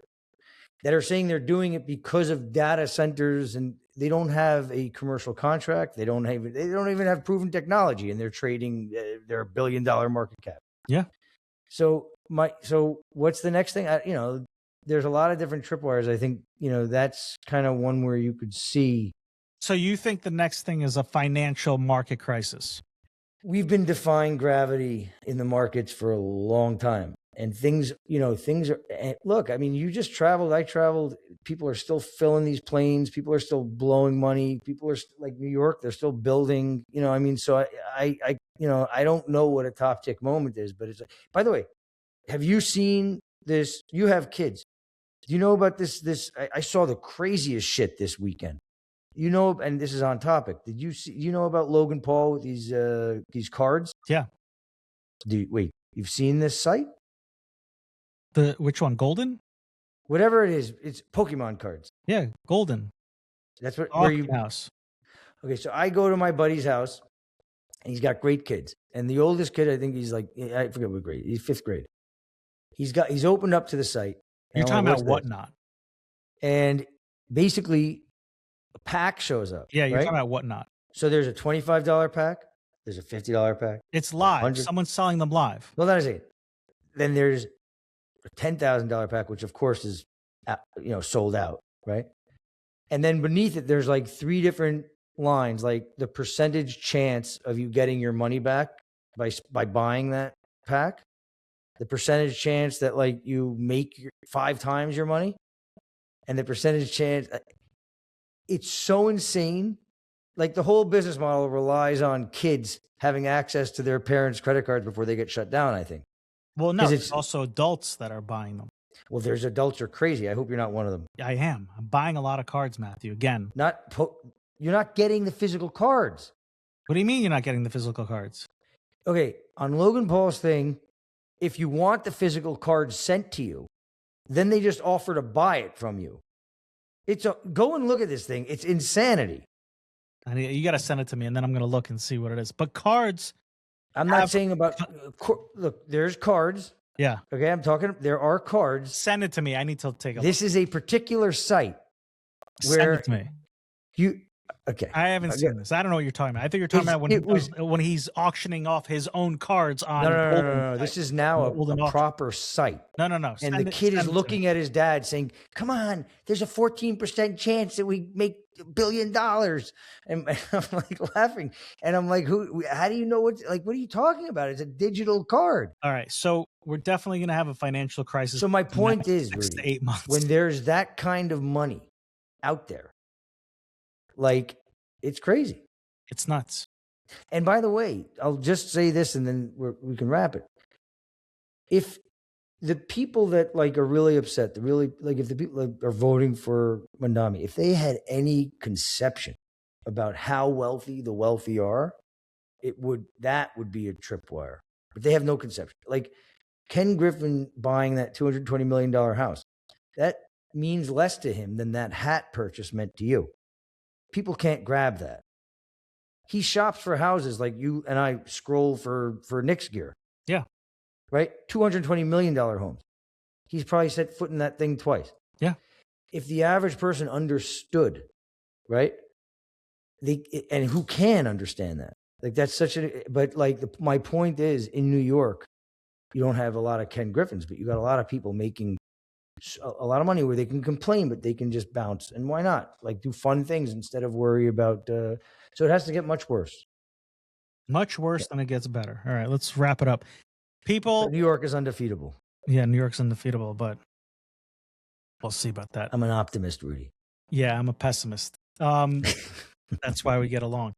that are saying they're doing it because of data centers, and they don't have a commercial contract. They don't even have proven technology, and they're trading their $1 billion market cap. Yeah. So what's the next thing? There's a lot of different tripwires. I think that's kind of one where you could see. So you think the next thing is a financial market crisis? We've been defying gravity in the markets for a long time. And things are, look, I mean, you just traveled, I traveled, people are still filling these planes. People are still blowing money. People are like New York, they're still building, so I don't know what a top tick moment is, but it's, by the way, have you seen this? You have kids. Do you know about this? I saw the craziest shit this weekend. And this is on topic. Did you see? You know about Logan Paul with these cards? Yeah. You've seen this site? Which one? Golden? Whatever it is, it's Pokemon cards. Yeah, Golden. That's what. House. Okay, so I go to my buddy's house, and he's got great kids. And the oldest kid, I think he's like, I forget what grade. He's 5th grade. He's opened up to the site. You're talking about Whatnot. And basically, a pack shows up. Yeah, you're talking about Whatnot. So there's a $25 pack. There's a $50 pack. It's live. Someone's selling them live. Well, that is it. Then there's a $10,000 pack, which of course is, sold out, right? And then beneath it, there's like 3 different lines, like the percentage chance of you getting your money back by buying that pack, the percentage chance that like you make 5 times your money, and the percentage chance. It's so insane. Like the whole business model relies on kids having access to their parents' credit cards before they get shut down, I think. Well, no, 'Cause there's it's- also adults that are buying them. Well, there's adults are crazy. I hope you're not one of them. I am. I'm buying a lot of cards, Matthew. Again, You're not getting the physical cards. what do you mean you're not getting the physical cards? Okay, on Logan Paul's thing, if you want the physical cards sent to you, then they just offer to buy it from you. Go and look at this thing. It's insanity. You got to send it to me, and then I'm going to look and see what it is. But cards, I'm not saying about look. There's cards. yeah, Okay, I'm talking. There are cards. send it to me. I need to take a look. This is a particular site Send where it to me. you. Okay, I haven't seen this. I don't know what you're talking about. I think you're talking about when he's auctioning off his own cards on. No. This is now Golden a auction. proper site. No. And the kid is looking at his dad saying, "Come on, there's a 14% chance that we make $1 billion." And I'm like laughing. And I'm like, how do you know what are you talking about? It's a digital card. All right. So we're definitely going to have a financial crisis. So my in the point next is, 6 to Rudy, 8 months. when there's that kind of money out there, like it's crazy. It's nuts. And by the way, I'll just say this and then we can wrap it. If the people that are really upset, if the people that are voting for Mamdani, if they had any conception about how wealthy the wealthy are, that would be a tripwire. But they have no conception. Like Ken Griffin buying that $220 million house, that means less to him than that hat purchase meant to you. People can't grab that. He shops for houses like you and I scroll for Knicks gear. Yeah. Right? $220 million homes. He's probably set foot in that thing twice. Yeah. If the average person understood, right? And who can understand that? Like that's my point is in New York, you don't have a lot of Ken Griffins, but you got a lot of people making a lot of money where they can complain, but they can just bounce. And why not? Like do fun things instead of worry about, so it has to get much worse. Much worse than it gets better. All right, let's wrap it up. People, But New York is undefeatable. Yeah, New York's undefeatable, but we'll see about that. I'm an optimist, Rudy. Yeah, I'm a pessimist. That's why we get along.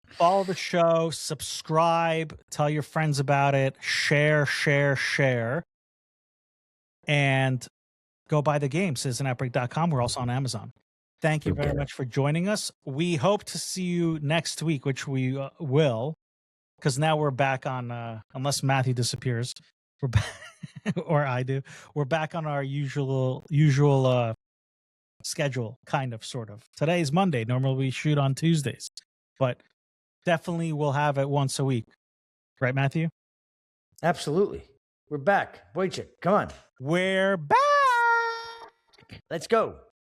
Follow the show, subscribe, tell your friends about it, share, and go buy the game, citizenoutbreak.com. We're also on Amazon. Thank you very much for joining us. We hope to see you next week, which we will, because now we're back on, unless Matthew disappears, we're back, or I do, we're back on our usual schedule, kind of, sort of. Today is Monday. Normally we shoot on Tuesdays, but definitely we'll have it once a week. Right, Matthew? Absolutely. We're back. Wojciech, come on. We're back. Let's go.